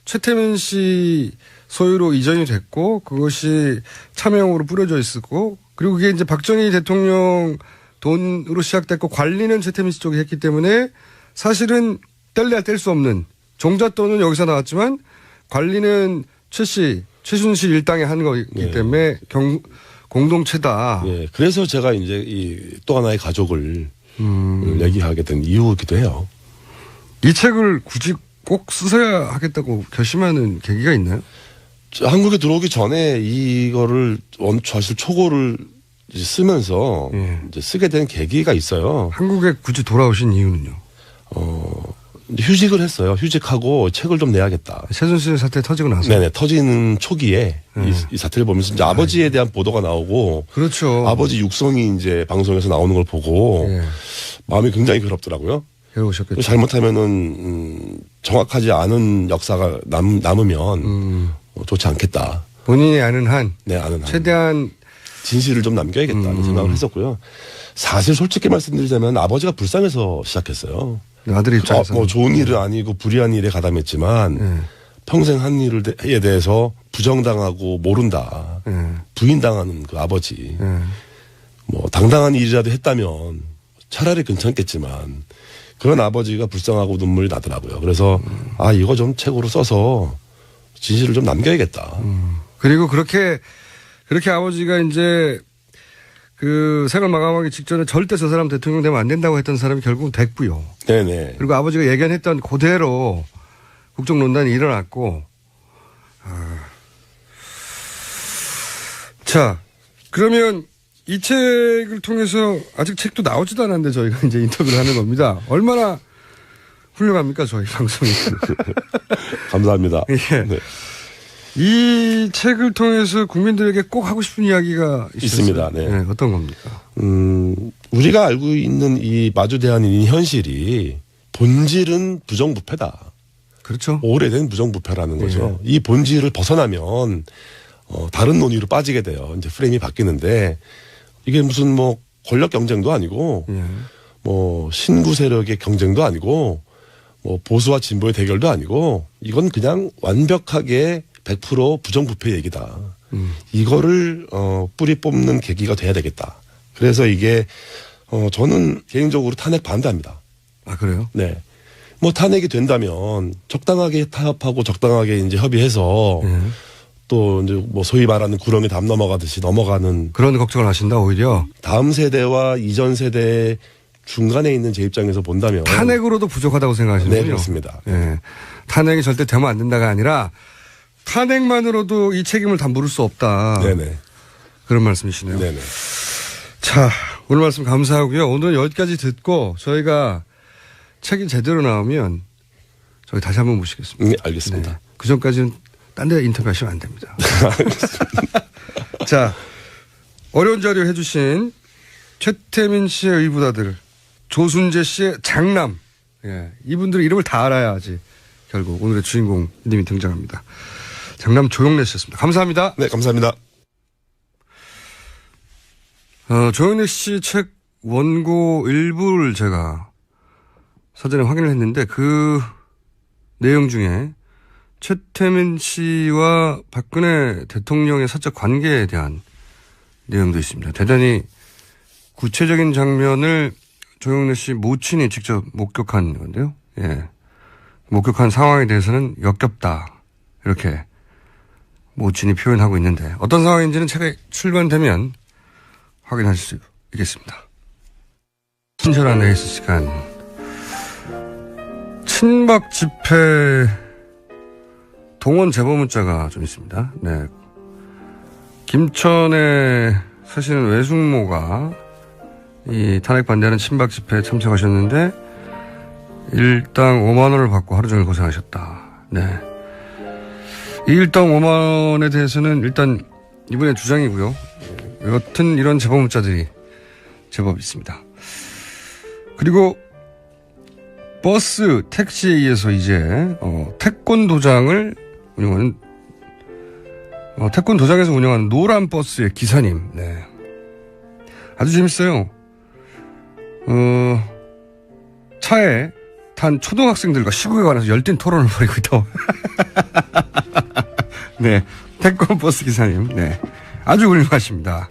최태민 씨 소유로 이전이 됐고 그것이 차명으로 뿌려져 있었고 그리고 그게 이제 박정희 대통령 돈으로 시작됐고 관리는 최태민 씨 쪽이 했기 때문에 사실은 뗄래야 뗄 수 없는 종잣돈은 여기서 나왔지만 관리는 최순실 일당이 한 거이기 때문에 공동체다. 예. 그래서 제가 이제 또 하나의 가족을 얘기하게 된 이유이기도 해요. 이 책을 굳이 꼭 쓰셔야 하겠다고 결심하는 계기가 있나요? 한국에 들어오기 전에 이거를 사실 초고를 쓰면서 이제 쓰게 된 계기가 있어요. 한국에 굳이 돌아오신 이유는요? 휴직을 했어요. 휴직하고 책을 좀 내야겠다. 최순실 사태 터지고 나서? 네네. 터지는 초기에 이 사태를 보면서 이제 아버지에 대한 보도가 나오고. 그렇죠. 아버지 육성이 이제 방송에서 나오는 걸 보고 마음이 굉장히 괴롭더라고요. 괴로우셨겠죠. 잘못하면은, 정확하지 않은 역사가 남으면 좋지 않겠다. 본인이 아는 한. 네, 아는 한. 최대한 진실을 좀 남겨야겠다는 생각을 했었고요. 사실 솔직히 말씀드리자면 아버지가 불쌍해서 시작했어요. 아들 입장에서. 뭐 좋은 일은 아니고 불의한 일에 가담했지만 평생 한 일에 대해서 부정당하고 모른다. 부인당하는 그 아버지. 뭐 당당한 일이라도 했다면 차라리 괜찮겠지만 그런 아버지가 불쌍하고 눈물이 나더라고요. 그래서 이거 좀 책으로 써서 진실을 좀 남겨야겠다. 그리고 그렇게 그렇게 아버지가 이제 그 생을 마감하기 직전에 절대 저 사람 대통령 되면 안 된다고 했던 사람이 결국은 됐고요. 네네. 그리고 아버지가 예견했던 그대로 국정농단이 일어났고. 자, 그러면 이 책을 통해서 아직 책도 나오지도 않았는데 저희가 이제 인터뷰를 하는 겁니다. 얼마나 훌륭합니까, 저희 방송이. 감사합니다. 예. 네. 이 책을 통해서 국민들에게 꼭 하고 싶은 이야기가 있습니다. 네. 네, 어떤 겁니까? 우리가 알고 있는 이 마주대한 이 현실이 본질은 부정부패다. 그렇죠. 오래된 부정부패라는 거죠. 이 본질을 벗어나면 다른 논의로 빠지게 돼요. 이제 프레임이 바뀌는데 이게 무슨 뭐 권력 경쟁도 아니고 뭐 신구 세력의 경쟁도 아니고 뭐 보수와 진보의 대결도 아니고 이건 그냥 완벽하게 100% 부정부패 얘기다. 이거를 뿌리 뽑는 계기가 돼야 되겠다. 그래서 이게 저는 개인적으로 탄핵 반대합니다. 아, 그래요? 네. 뭐 탄핵이 된다면 적당하게 타협하고 적당하게 이제 협의해서 또 이제 뭐 소위 말하는 구렁이 담 넘어가듯이 넘어가는 그런 걱정을 하신다 오히려. 다음 세대와 이전 세대 중간에 있는 제 입장에서 본다면 탄핵으로도 부족하다고 생각하시는군요. 네, 그렇습니다. 네. 탄핵이 절대 되면 안 된다가 아니라 탄핵만으로도 이 책임을 다 물을 수 없다. 네네. 그런 말씀이시네요. 네네. 자, 오늘 말씀 감사하고요. 오늘 여기까지 듣고 저희가 책이 제대로 나오면 저희 다시 한번 모시겠습니다. 네, 알겠습니다. 네. 그 전까지는 딴 데 인터뷰하시면 안 됩니다. 자, 어려운 자료 해주신 최태민 씨의 의붓아들, 조순재 씨의 장남. 예, 이분들의 이름을 다 알아야지 결국 오늘의 주인공님이 등장합니다. 장남 조영래 씨였습니다. 감사합니다. 네, 감사합니다. 조영래 씨 책 원고 일부를 제가 사전에 확인을 했는데 그 내용 중에 최태민 씨와 박근혜 대통령의 사적 관계에 대한 내용도 있습니다. 대단히 구체적인 장면을 조영래 씨 모친이 직접 목격한 건데요. 예. 목격한 상황에 대해서는 역겹다. 이렇게 모친이 표현하고 있는데 어떤 상황인지는 책에 출간되면 확인하실 수 있겠습니다. 친절한 에이스 시간. 친박 집회 동원 제보 문자가 좀 있습니다. 네. 김천에 사시는 외숙모가 이 탄핵 반대하는 친박 집회에 참석하셨는데 일당 5만 원을 받고 하루 종일 고생하셨다. 네. 이 일당 5만 원에 대해서는 일단 이분의 주장이고요. 여튼 이런 제보 문자들이 제법 있습니다. 그리고 버스, 택시에 의해서 이제 태권 도장을 운영하는 태권 도장에서 운영하는 노란 버스의 기사님. 네. 아주 재밌어요. 차에 탄 초등학생들과 시국에 관해서 열띤 토론을 벌이고 있다. 네. 태권 버스 기사님. 네. 아주 훌륭하십니다.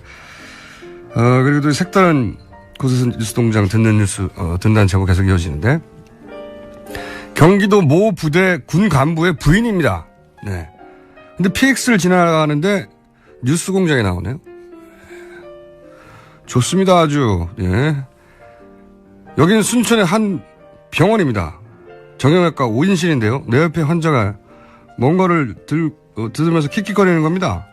그리고 또 색다른 곳에서 뉴스동장 듣는 제보 계속 이어지는데 경기도 모 부대 군 간부의 부인입니다. 네. 근데 PX를 지나가는데 뉴스 공장에 나오네요. 좋습니다, 아주. 예. 여기는 순천의 한 병원입니다. 정형외과 5인실인데요. 내 옆에 환자가 뭔가를 들으면서 킥킥거리는 겁니다.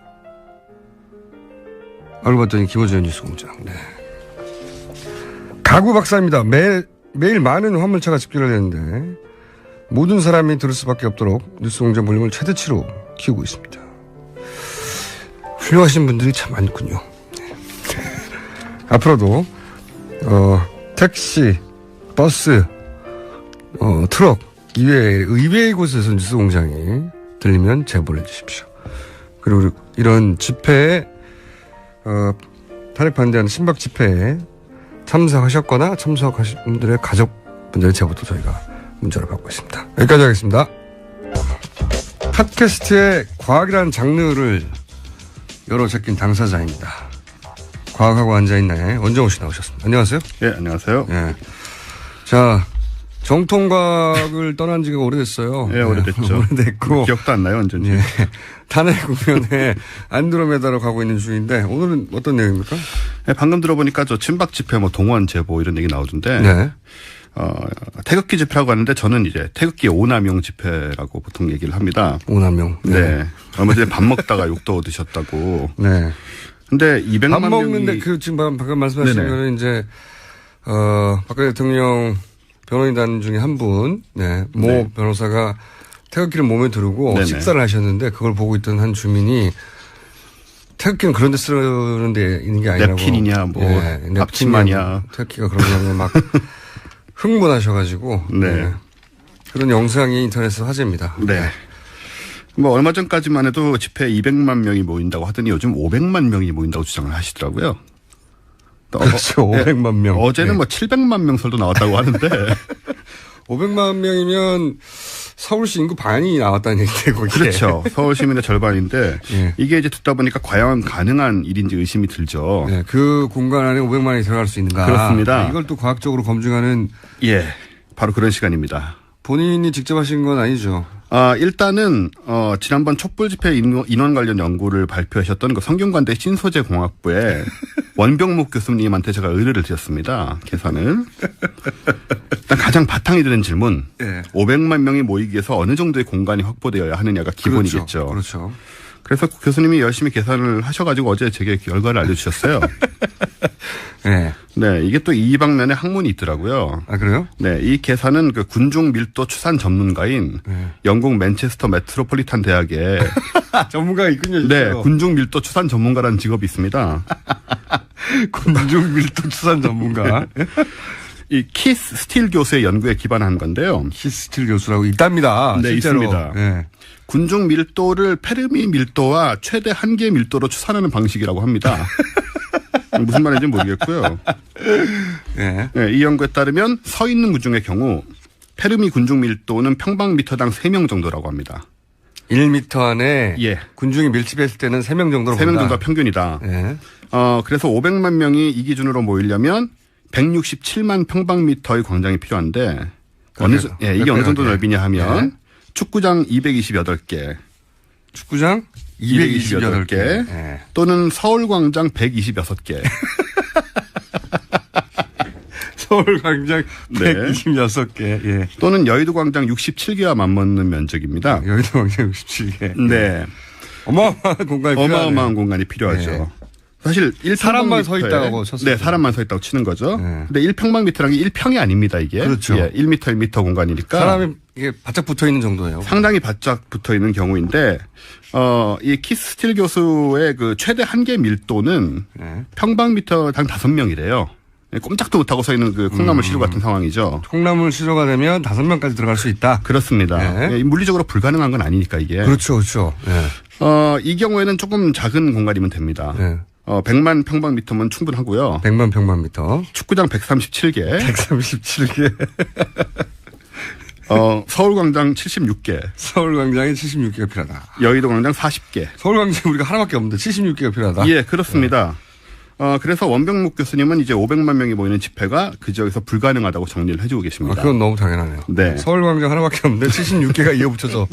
알고 봤더니 김어준 뉴스 공장. 네. 가구 박사입니다. 매일 많은 화물차가 집결을 했는데 모든 사람이 들을 수밖에 없도록 뉴스공장 볼륨을 최대치로 키우고 있습니다. 훌륭하신 분들이 참 많군요. 앞으로도 택시, 버스, 트럭 의외의 곳에서 뉴스공장이 들리면 제보를 해주십시오. 그리고 이런 집회에 탄핵 반대하는 친박 집회에 참석하셨거나 참석하신 분들의 가족분들의 제보도 저희가 문자로 받고 있습니다. 여기까지 하겠습니다. 팟캐스트의 과학이라는 장르를 열어 제낀 당사자입니다. 과학하고 앉아있나에 원정호 씨 나오셨습니다. 안녕하세요. 예, 안녕하세요. 예. 자, 정통각을 떠난 지가 오래됐어요. 네, 오래됐죠. 오래됐고. 기억도 안 나요, 언제인지. 예. 탄핵 국면에 안드로메다로 가고 있는 중인데 오늘은 어떤 내용입니까? 네, 방금 들어보니까 저 친박 집회 뭐 동원 제보 이런 얘기 나오던데. 네. 태극기 집회라고 하는데 저는 이제 태극기 오남용 집회라고 보통 얘기를 합니다. 오남용. 네. 얼마 전에 밥 먹다가 욕도 얻으셨다고. 네. 근데 200만 밥 명이. 먹는데 그 지금 방금 말씀하신 네네. 거는 이제 박근혜 대통령 변호인단 중에 한 분, 네, 모 네. 변호사가 태극기를 몸에 두르고 네네. 식사를 하셨는데 그걸 보고 있던 한 주민이 태극기는 그런 데 쓰는 데 있는 게 아니라고. 냅킨이냐, 뭐, 네, 앞치마냐. 태극기가 그러냐고 막 흥분하셔가지고. 네. 네. 그런 영상이 인터넷에서 화제입니다. 네. 뭐 얼마 전까지만 해도 집회에 200만 명이 모인다고 하더니 요즘 500만 명이 모인다고 주장을 하시더라고요. 그렇죠. 500만 명. 어제는 네. 뭐 700만 명 설도 나왔다고 하는데. 500만 명이면 서울시 인구 반이 나왔다는 얘기인데, 거기에. 그렇죠. 서울 시민의 절반인데 예. 이게 이제 듣다 보니까 과연 가능한 일인지 의심이 들죠. 네, 그 공간 안에 500만이 들어갈 수 있는가. 그렇습니다. 이걸 또 과학적으로 검증하는. 예. 바로 그런 시간입니다. 본인이 직접 하신 건 아니죠. 일단은 지난번 촛불 집회 인원 관련 연구를 발표하셨던 그 성균관대 신소재 공학부의 원병목 교수님한테 제가 의뢰를 드렸습니다. 계산을. 일단 가장 바탕이 되는 질문. 네. 500만 명이 모이기 위해서 어느 정도의 공간이 확보되어야 하느냐가 기본이겠죠. 그렇죠. 그래서 교수님이 열심히 계산을 하셔가지고 어제 제게 결과를 알려주셨어요. 네. 네, 이게 또 이 방면에 학문이 있더라고요. 아, 그래요? 네, 이 계산은 그 군중 밀도 추산 전문가인 영국 맨체스터 메트로폴리탄 대학의 전문가가 있군요. 네, 군중 밀도 추산 전문가라는 직업이 있습니다. 군중 밀도 추산 전문가. 이 키스 스틸 교수의 연구에 기반한 건데요. 키스틸 교수라고 있답니다. 네, 실제로. 있습니다. 네. 군중 밀도를 페르미 밀도와 최대 한계 밀도로 추산하는 방식이라고 합니다. 무슨 말인지 모르겠고요. 네. 네, 이 연구에 따르면 서 있는 군중의 경우 페르미 군중 밀도는 평방미터당 3명 정도라고 합니다. 1m 안에 예. 군중이 밀집했을 때는 3명 정도로 3명 본다. 정도가 평균이다. 네. 그래서 500만 명이 이 기준으로 모이려면 167만 평방미터의 광장이 필요한데 이게 어느 정도 넓이냐 하면 축구장 228개, 축구장 228개 네. 또는 서울광장 126개. 서울광장 네. 126개. 예. 또는 여의도광장 67개와 맞먹는 면적입니다. 여의도광장 67개. 네. 어마어마한 공간이 필요하네요. 어마어마한 공간이 필요하죠. 네. 사실 사람만 서 있다고 쳤어요. 네, 사람만 서 있다고 치는 거죠. 네. 근데 1평방미터라는 게 1평이 아닙니다, 이게. 그렇죠. 예, 1m 공간이니까. 사람이 이게 바짝 붙어 있는 정도예요. 상당히 바짝 붙어 있는 경우인데, 이 키스 스틸 교수의 그 최대 한계 밀도는 네. 평방미터당 5명이래요. 꼼짝도 못하고 서 있는 그 콩나물 시루 같은 상황이죠. 콩나물 시료가 되면 5명까지 들어갈 수 있다. 그렇습니다. 네. 예, 물리적으로 불가능한 건 아니니까 이게. 그렇죠, 그렇죠. 네. 이 경우에는 조금 작은 공간이면 됩니다. 네. 100만 평방미터면 충분하고요. 100만 평방미터. 축구장 137개. 137개. 서울광장 76개. 서울광장에 76개가 필요하다. 여의도광장 40개. 서울광장 우리가 하나밖에 없는데 76개가 필요하다. 예, 그렇습니다. 그래서 원병목 교수님은 이제 500만 명이 모이는 집회가 그 지역에서 불가능하다고 정리를 해주고 계십니다. 그건 너무 당연하네요. 네. 서울광장 하나밖에 없는데 76개가 이어붙여서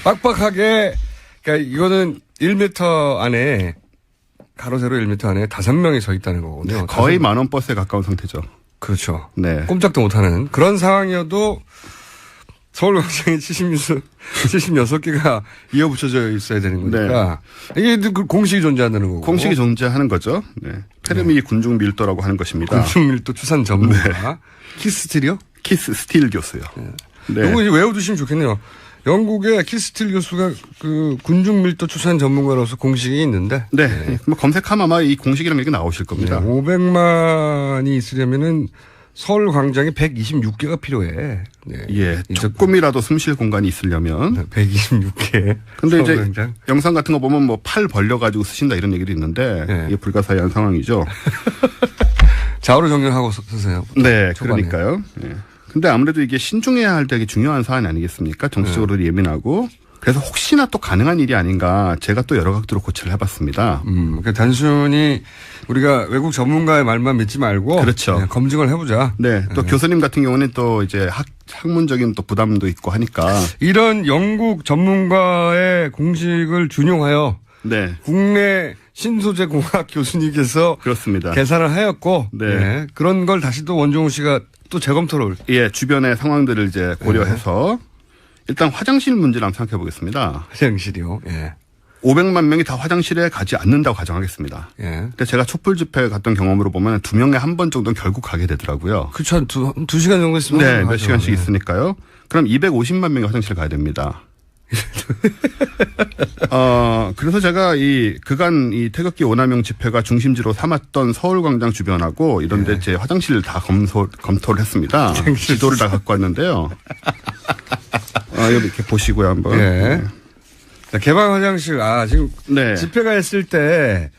빡빡하게, 그러니까 이거는 1m 안에, 가로 세로 1m 안에 5명이 서 있다는 거거든요. 거의 만원 버스에 가까운 상태죠. 그렇죠. 네. 꼼짝도 못하는 그런 상황이어도 서울광장에 76개가 이어붙여져 있어야 되는 거니까. 이게 공식이 존재한다는 거고. 공식이 존재하는 거죠. 네. 페르미 군중 밀도라고 하는 것입니다. 군중 밀도 추산 전문가. 키스틸이요? 키스 스틸 교수요. 네. 이거 외워두시면 좋겠네요. 영국의 키스틸 교수가 그 군중 밀도 추산 전문가로서 공식이 있는데. 네. 뭐 검색하면 아마 이 공식이라는 게 나오실 겁니다. 500만이 있으려면은 서울광장에 126개가 필요해. 네. 예. 조금이라도 숨 쉴 공간이 있으려면. 126개. 근데 이제 서울광장. 영상 같은 거 보면 뭐 팔 벌려가지고 쓰신다 이런 얘기도 있는데. 네. 이게 불가사의한 상황이죠. 좌우로 정렬하고 쓰세요. 네. 초반에. 그러니까요. 예. 근데 아무래도 이게 신중해야 할 되게 중요한 사안이 아니겠습니까? 정치적으로도 예민하고 그래서 혹시나 또 가능한 일이 아닌가 제가 또 여러 각도로 고찰을 해봤습니다. 그러니까 단순히 우리가 외국 전문가의 말만 믿지 말고 그렇죠. 네, 검증을 해보자. 네, 또 네. 교수님 같은 경우는 또 이제 학문적인 또 부담도 있고 하니까 이런 영국 전문가의 공식을 준용하여 네, 국내 신소재 공학 교수님께서 그렇습니다. 계산을 하였고 네. 네, 그런 걸 다시 또 원종우 씨가 또 재검토를 예, 주변의 상황들을 이제 고려해서 일단 화장실 문제를 한번 생각해 보겠습니다. 화장실이요. 예. 500만 명이 다 화장실에 가지 않는다고 가정하겠습니다. 예. 근데 제가 촛불 집회 갔던 경험으로 보면 2명에 한 번 정도는 결국 가게 되더라고요. 그렇죠. 한 두 시간 정도 있으면. 네, 몇 가죠. 시간씩 예. 있으니까요. 그럼 250만 명이 화장실 가야 됩니다. 그래서 제가 그간 태극기 오남용 집회가 중심지로 삼았던 서울광장 주변하고 이런데 예. 제 화장실을 다 검토를 했습니다. 지도를 다 갖고 왔는데요. 여기 이렇게 보시고요, 한번. 예. 자, 개방 화장실, 지금 네. 집회가 했을 때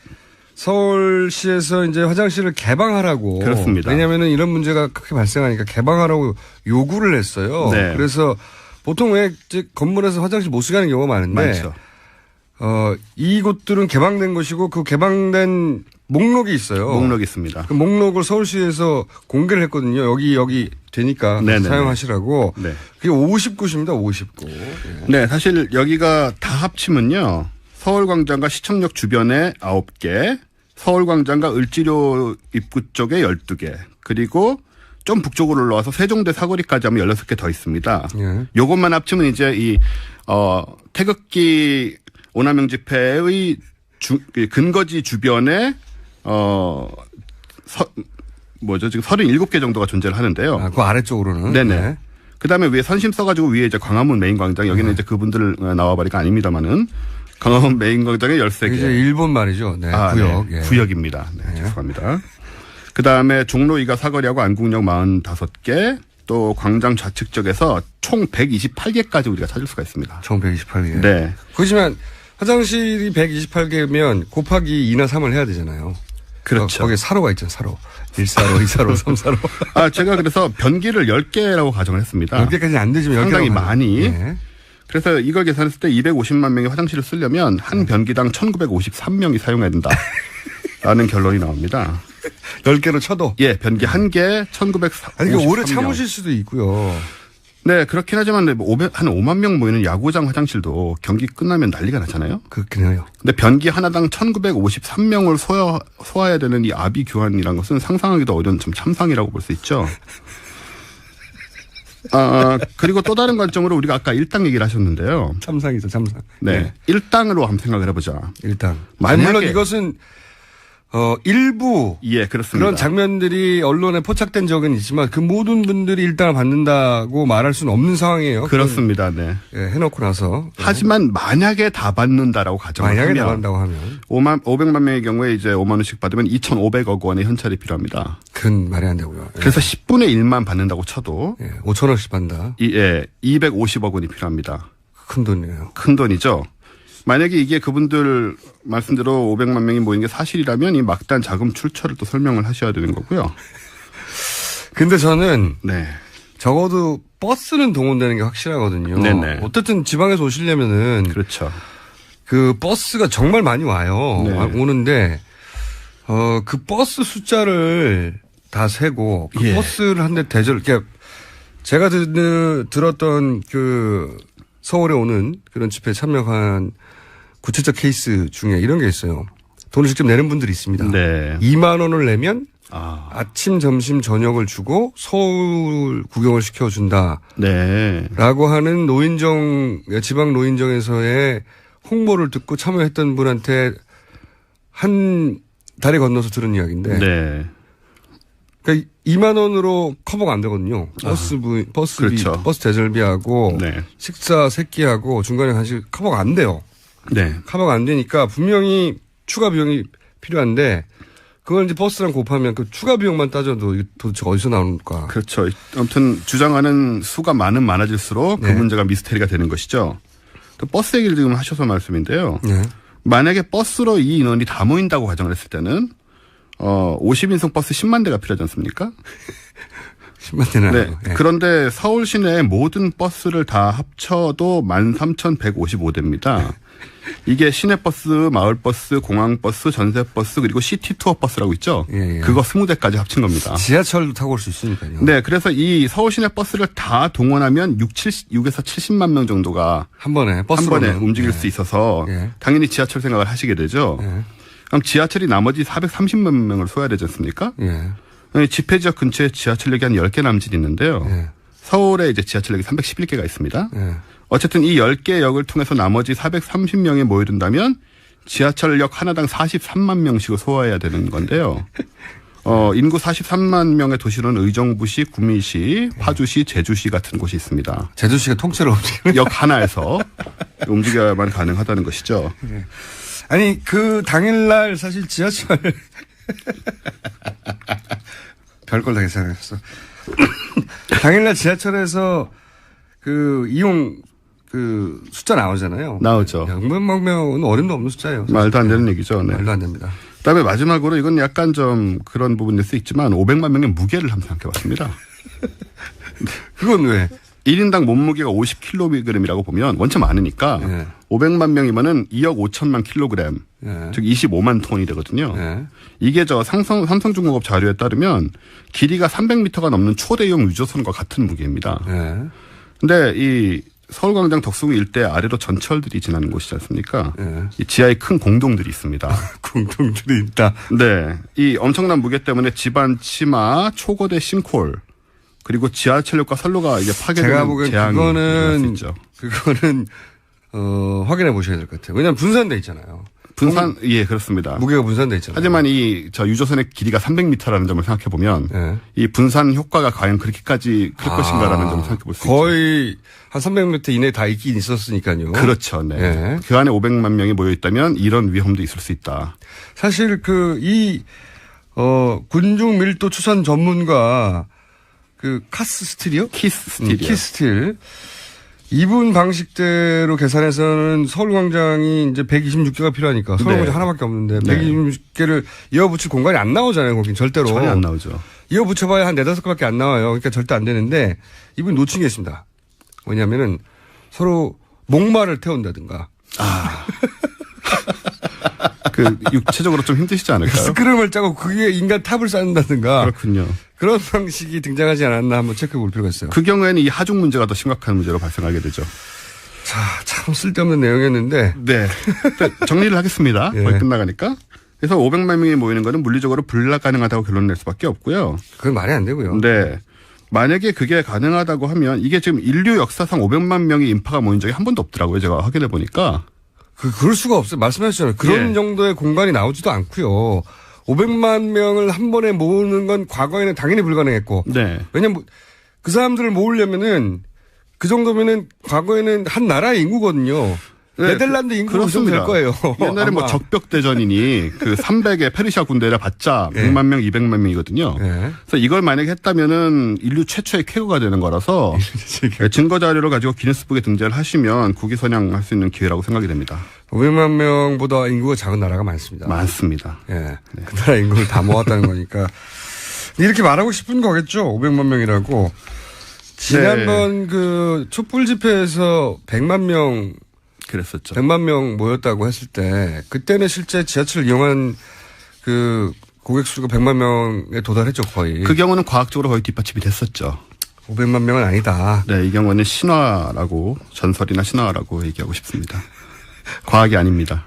서울시에서 이제 화장실을 개방하라고. 그렇습니다. 왜냐면은 이런 문제가 크게 발생하니까 개방하라고 요구를 했어요. 네. 그래서 보통 왜 건물에서 화장실 못 쓰게 하는 경우가 많은데. 많죠. 이곳들은 개방된 것이고 그 개방된 목록이 있어요. 목록이 있습니다. 그 목록을 서울시에서 공개를 했거든요. 여기 되니까 네네네. 사용하시라고. 네. 그게 50곳입니다. 50곳. 네, 사실 여기가 다 합치면요. 서울광장과 시청역 주변에 9개, 서울광장과 을지로 입구 쪽에 12개, 그리고 좀 북쪽으로 올라와서 세종대 사거리까지 하면 16개 더 있습니다. 예. 요것만 합치면 이제 태극기 오남용 집회의 근거지 주변에 지금 37개 정도가 존재를 하는데요. 그 아래쪽으로는. 네네. 네. 그 다음에 위에 선심 써가지고 위에 이제 광화문 메인 광장, 여기는 이제 그분들 나와버리니까 아닙니다만은 광화문 메인 광장에 13개. 이제 일본 말이죠. 네. 구역. 네. 예. 구역입니다. 네, 죄송합니다. 그 다음에 종로 2가 사거리하고 안국역 45개, 또 광장 좌측 쪽에서 총 128개까지 우리가 찾을 수가 있습니다. 총 128개. 네. 그렇지만 화장실이 128개면 곱하기 2나 3을 해야 되잖아요. 그렇죠. 거기에 사로가 있잖아요. 사로. 1사로, 2사로, 3사로. 제가 그래서 변기를 10개라고 가정을 했습니다. 10개까지는 안 되지만 상당히 10개라고 많이. 네. 그래서 이걸 계산했을 때 250만 명이 화장실을 쓰려면 한 변기당 1953명이 사용해야 된다. 라는 결론이 나옵니다. 10개로 쳐도. 예, 변기 1개 1953명. 아니, 이게 오래 참으실 수도 있고요. 네, 그렇긴 하지만 한 5만 명 모이는 야구장 화장실도 경기 끝나면 난리가 나잖아요. 그렇긴 해요. 근데 변기 하나당 1953명을 소화해야 되는 이 아비 교환이라는 것은 상상하기도 어려운 좀 참상이라고 볼 수 있죠. 그리고 또 다른 관점으로 우리가 아까 일당 얘기를 하셨는데요. 참상이죠, 참상. 네. 일당으로 한번 생각을 해보자. 일당. 만약에 물론 이것은 일부 예, 그렇습니다. 그런 장면들이 언론에 포착된 적은 있지만 그 모든 분들이 일당을 받는다고 말할 수는 없는 상황이에요. 그렇습니다. 네. 예, 해놓고 나서. 하지만 만약에 다 받는다라고 가정을 만약에 하면 나간다고 하면 500만 명의 경우에 이제 5만 원씩 받으면 2,500억 원의 현찰이 필요합니다. 그건 말이 안 되고요. 예. 그래서 10분의 1만 받는다고 쳐도 5천원씩 받는다. 250억 원이 필요합니다. 큰 돈이에요. 큰 돈이죠. 만약에 이게 그분들 말씀대로 500만 명이 모인 게 사실이라면 이 막단 자금 출처를 또 설명을 하셔야 되는 거고요. 근데 저는 네. 적어도 버스는 동원되는 게 확실하거든요. 네네. 어쨌든 지방에서 오시려면은 그렇죠. 그 버스가 정말 많이 와요. 네. 오는데 그 버스 숫자를 다 세고 그 예. 버스를 한 대 대절. 그러니까 제가 들었던 그 서울에 오는 그런 집회에 참여한 구체적 케이스 중에 이런 게 있어요. 돈을 직접 내는 분들이 있습니다. 네. 2만 원을 내면 아침, 점심, 저녁을 주고 서울 구경을 시켜준다. 네. 라고 하는 지방 노인정에서의 홍보를 듣고 참여했던 분한테 한 다리 건너서 들은 이야기인데. 네. 그러니까 2만 원으로 커버가 안 되거든요. 버스비, 그렇죠. 버스 대절비하고 네. 식사 세끼하고 중간에 간식 커버가 안 돼요. 네. 커버가 안 되니까 분명히 추가 비용이 필요한데 그걸 이제 버스랑 곱하면 그 추가 비용만 따져도 이게 도대체 어디서 나올까. 그렇죠. 아무튼 주장하는 수가 많아질수록 그 문제가 미스테리가 되는 것이죠. 또 버스 얘기를 지금 하셔서 말씀인데요. 네. 만약에 버스로 이 인원이 다 모인다고 가정을 했을 때는 50인승 버스 10만 대가 필요하지 않습니까? 10만 대는 네. 아니고. 예. 그런데 서울 시내 모든 버스를 다 합쳐도 13,155대입니다. 이게 시내버스, 마을버스, 공항버스, 전세버스 그리고 시티투어 버스라고 있죠. 예. 그거 20대까지 합친 겁니다. 지하철도 타고 올 수 있으니까요. 네. 그래서 이 서울 시내 버스를 다 동원하면 6에서 70만 명 정도가 한 번에 움직일 수 있어서 당연히 지하철 생각을 하시게 되죠. 그럼 지하철이 나머지 430만 명을 소화되지 않습니까? 집회 지역 근처에 지하철역이 한 10개 남짓 있는데요. 서울에 이제 지하철역이 311개가 있습니다. 어쨌든 이 10개 역을 통해서 나머지 430명이 모여든다면 지하철역 하나당 43만 명씩을 소화해야 되는 건데요. 인구 43만 명의 도시로는 의정부시, 구미시, 파주시, 제주시 같은 곳이 있습니다. 제주시가 통째로 움직이는 역 하나에서 움직여야만 가능하다는 것이죠. 아니 그 당일날 사실 지하철 별걸 다 계산했어. 당일날 지하철에서 그 이용 그 숫자 나오잖아요. 나오죠. 몇만 명은 어림도 없는 숫자예요. 사실. 말도 안 되는 얘기죠. 네. 말도 안 됩니다. 그다음에 마지막으로 이건 약간 좀 그런 부분일 수 있지만 500만 명의 무게를 한번 생각해봤습니다. 그건 왜? 1인당 몸무게가 50kg이라고 보면 원체 많으니까 500만 명이면은 2억 5천만 킬로그램, 즉 25만 톤이 되거든요. 이게 저 삼성중공업 자료에 따르면 길이가 300m가 넘는 초대형 유조선과 같은 무게입니다. 근데 이 서울광장 덕수궁 일대 아래로 전철들이 지나는 곳이지 않습니까? 이 지하에 큰 공동들이 있습니다. 공동들이 있다. 네. 이 엄청난 무게 때문에 집안 치마, 초거대 싱크홀, 그리고 지하철역과 선로가 이제 파괴되는 재앙이 일어날 수 있죠. 그거는 확인해 보셔야 될 것 같아요. 왜냐하면 분산돼 있잖아요. 예, 그렇습니다. 무게가 분산돼 있잖아요. 하지만 저 유조선의 길이가 300m라는 점을 생각해 보면 이 분산 효과가 과연 그렇게까지 클 것인가라는 점을 생각해 볼 수 있죠. 거의 한 300m 이내에 다 있긴 있었으니까요. 그렇죠. 네. 그 안에 500만 명이 모여 있다면 이런 위험도 있을 수 있다. 사실 군중 밀도 추산 전문가 키스 스틸. 이분 방식대로 계산해서는 서울광장이 이제 126개가 필요하니까 서울광장 하나밖에 없는데 126개를 이어붙일 공간이 안 나오잖아요. 거긴 절대로. 전혀 안 나오죠. 이어붙여봐야 한 4-5개밖에 안 나와요. 그러니까 절대 안 되는데 이분이 놓친 게 있습니다. 뭐냐면은 서로 목마를 태운다든가. 육체적으로 좀 힘드시지 않을까요? 스크럼을 짜고 그게 인간 탑을 쌓는다든가. 그렇군요. 그런 방식이 등장하지 않았나 한번 체크해 볼 필요가 있어요. 그 경우에는 이 하중 문제가 더 심각한 문제로 발생하게 되죠. 자, 참 쓸데없는 내용이었는데. 네. 정리를 하겠습니다. 거의 끝나가니까. 그래서 500만 명이 모이는 거는 물리적으로 불가능하다고 결론 낼 수밖에 없고요. 그건 말이 안 되고요. 네. 만약에 그게 가능하다고 하면 이게 지금 인류 역사상 500만 명의 인파가 모인 적이 한 번도 없더라고요. 제가 확인해 보니까. 그럴 수가 없어요. 말씀하셨잖아요. 그런 정도의 공간이 나오지도 않고요. 500만 명을 한 번에 모으는 건 과거에는 당연히 불가능했고. 왜냐면 그 사람들을 모으려면은 그 정도면은 과거에는 한 나라의 인구거든요. 네덜란드 인구가 그 정도 될 거예요. 옛날에 뭐 적벽대전이니 300의 페르시아 군대라 봤자 100만 명, 200만 명이거든요. 그래서 이걸 만약에 했다면은 인류 최초의 쾌거가 되는 거라서 증거 자료를 가지고 기네스북에 등재를 하시면 국위선양할 수 있는 기회라고 생각이 됩니다. 500만 명보다 인구가 작은 나라가 많습니다. 많습니다. 그 나라 인구를 다 모았다는 거니까. 이렇게 말하고 싶은 거겠죠. 500만 명이라고. 지난번 촛불 집회에서 100만 명 그랬었죠. 100만 명 모였다고 했을 때 그때는 실제 지하철을 이용한 고객 수가 100만 명에 도달했죠, 거의. 그 경우는 과학적으로 거의 뒷받침이 됐었죠. 500만 명은 아니다. 네, 이 경우는 신화라고 전설이나 신화라고 얘기하고 싶습니다. 과학이 아닙니다.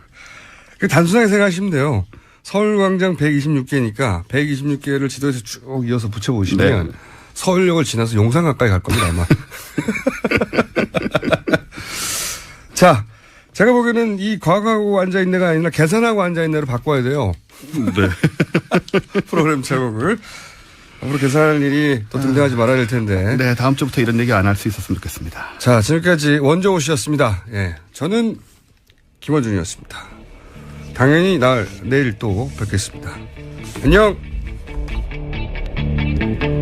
단순하게 생각하시면 돼요. 서울광장 126개니까 126개를 지도에서 쭉 이어서 붙여보시면 서울역을 지나서 용산 가까이 갈 겁니다, 아마. 자, 제가 보기에는 이 과거하고 앉아있네가 아니라 계산하고 앉아있네로 바꿔야 돼요. 프로그램 제목을. 앞으로 계산할 일이 또 등장하지 말아야 될 텐데. 네, 다음 주부터 이런 얘기 안 할 수 있었으면 좋겠습니다. 자, 지금까지 원정호 씨였습니다. 저는 김원준이었습니다. 당연히 내일 또 뵙겠습니다. 안녕!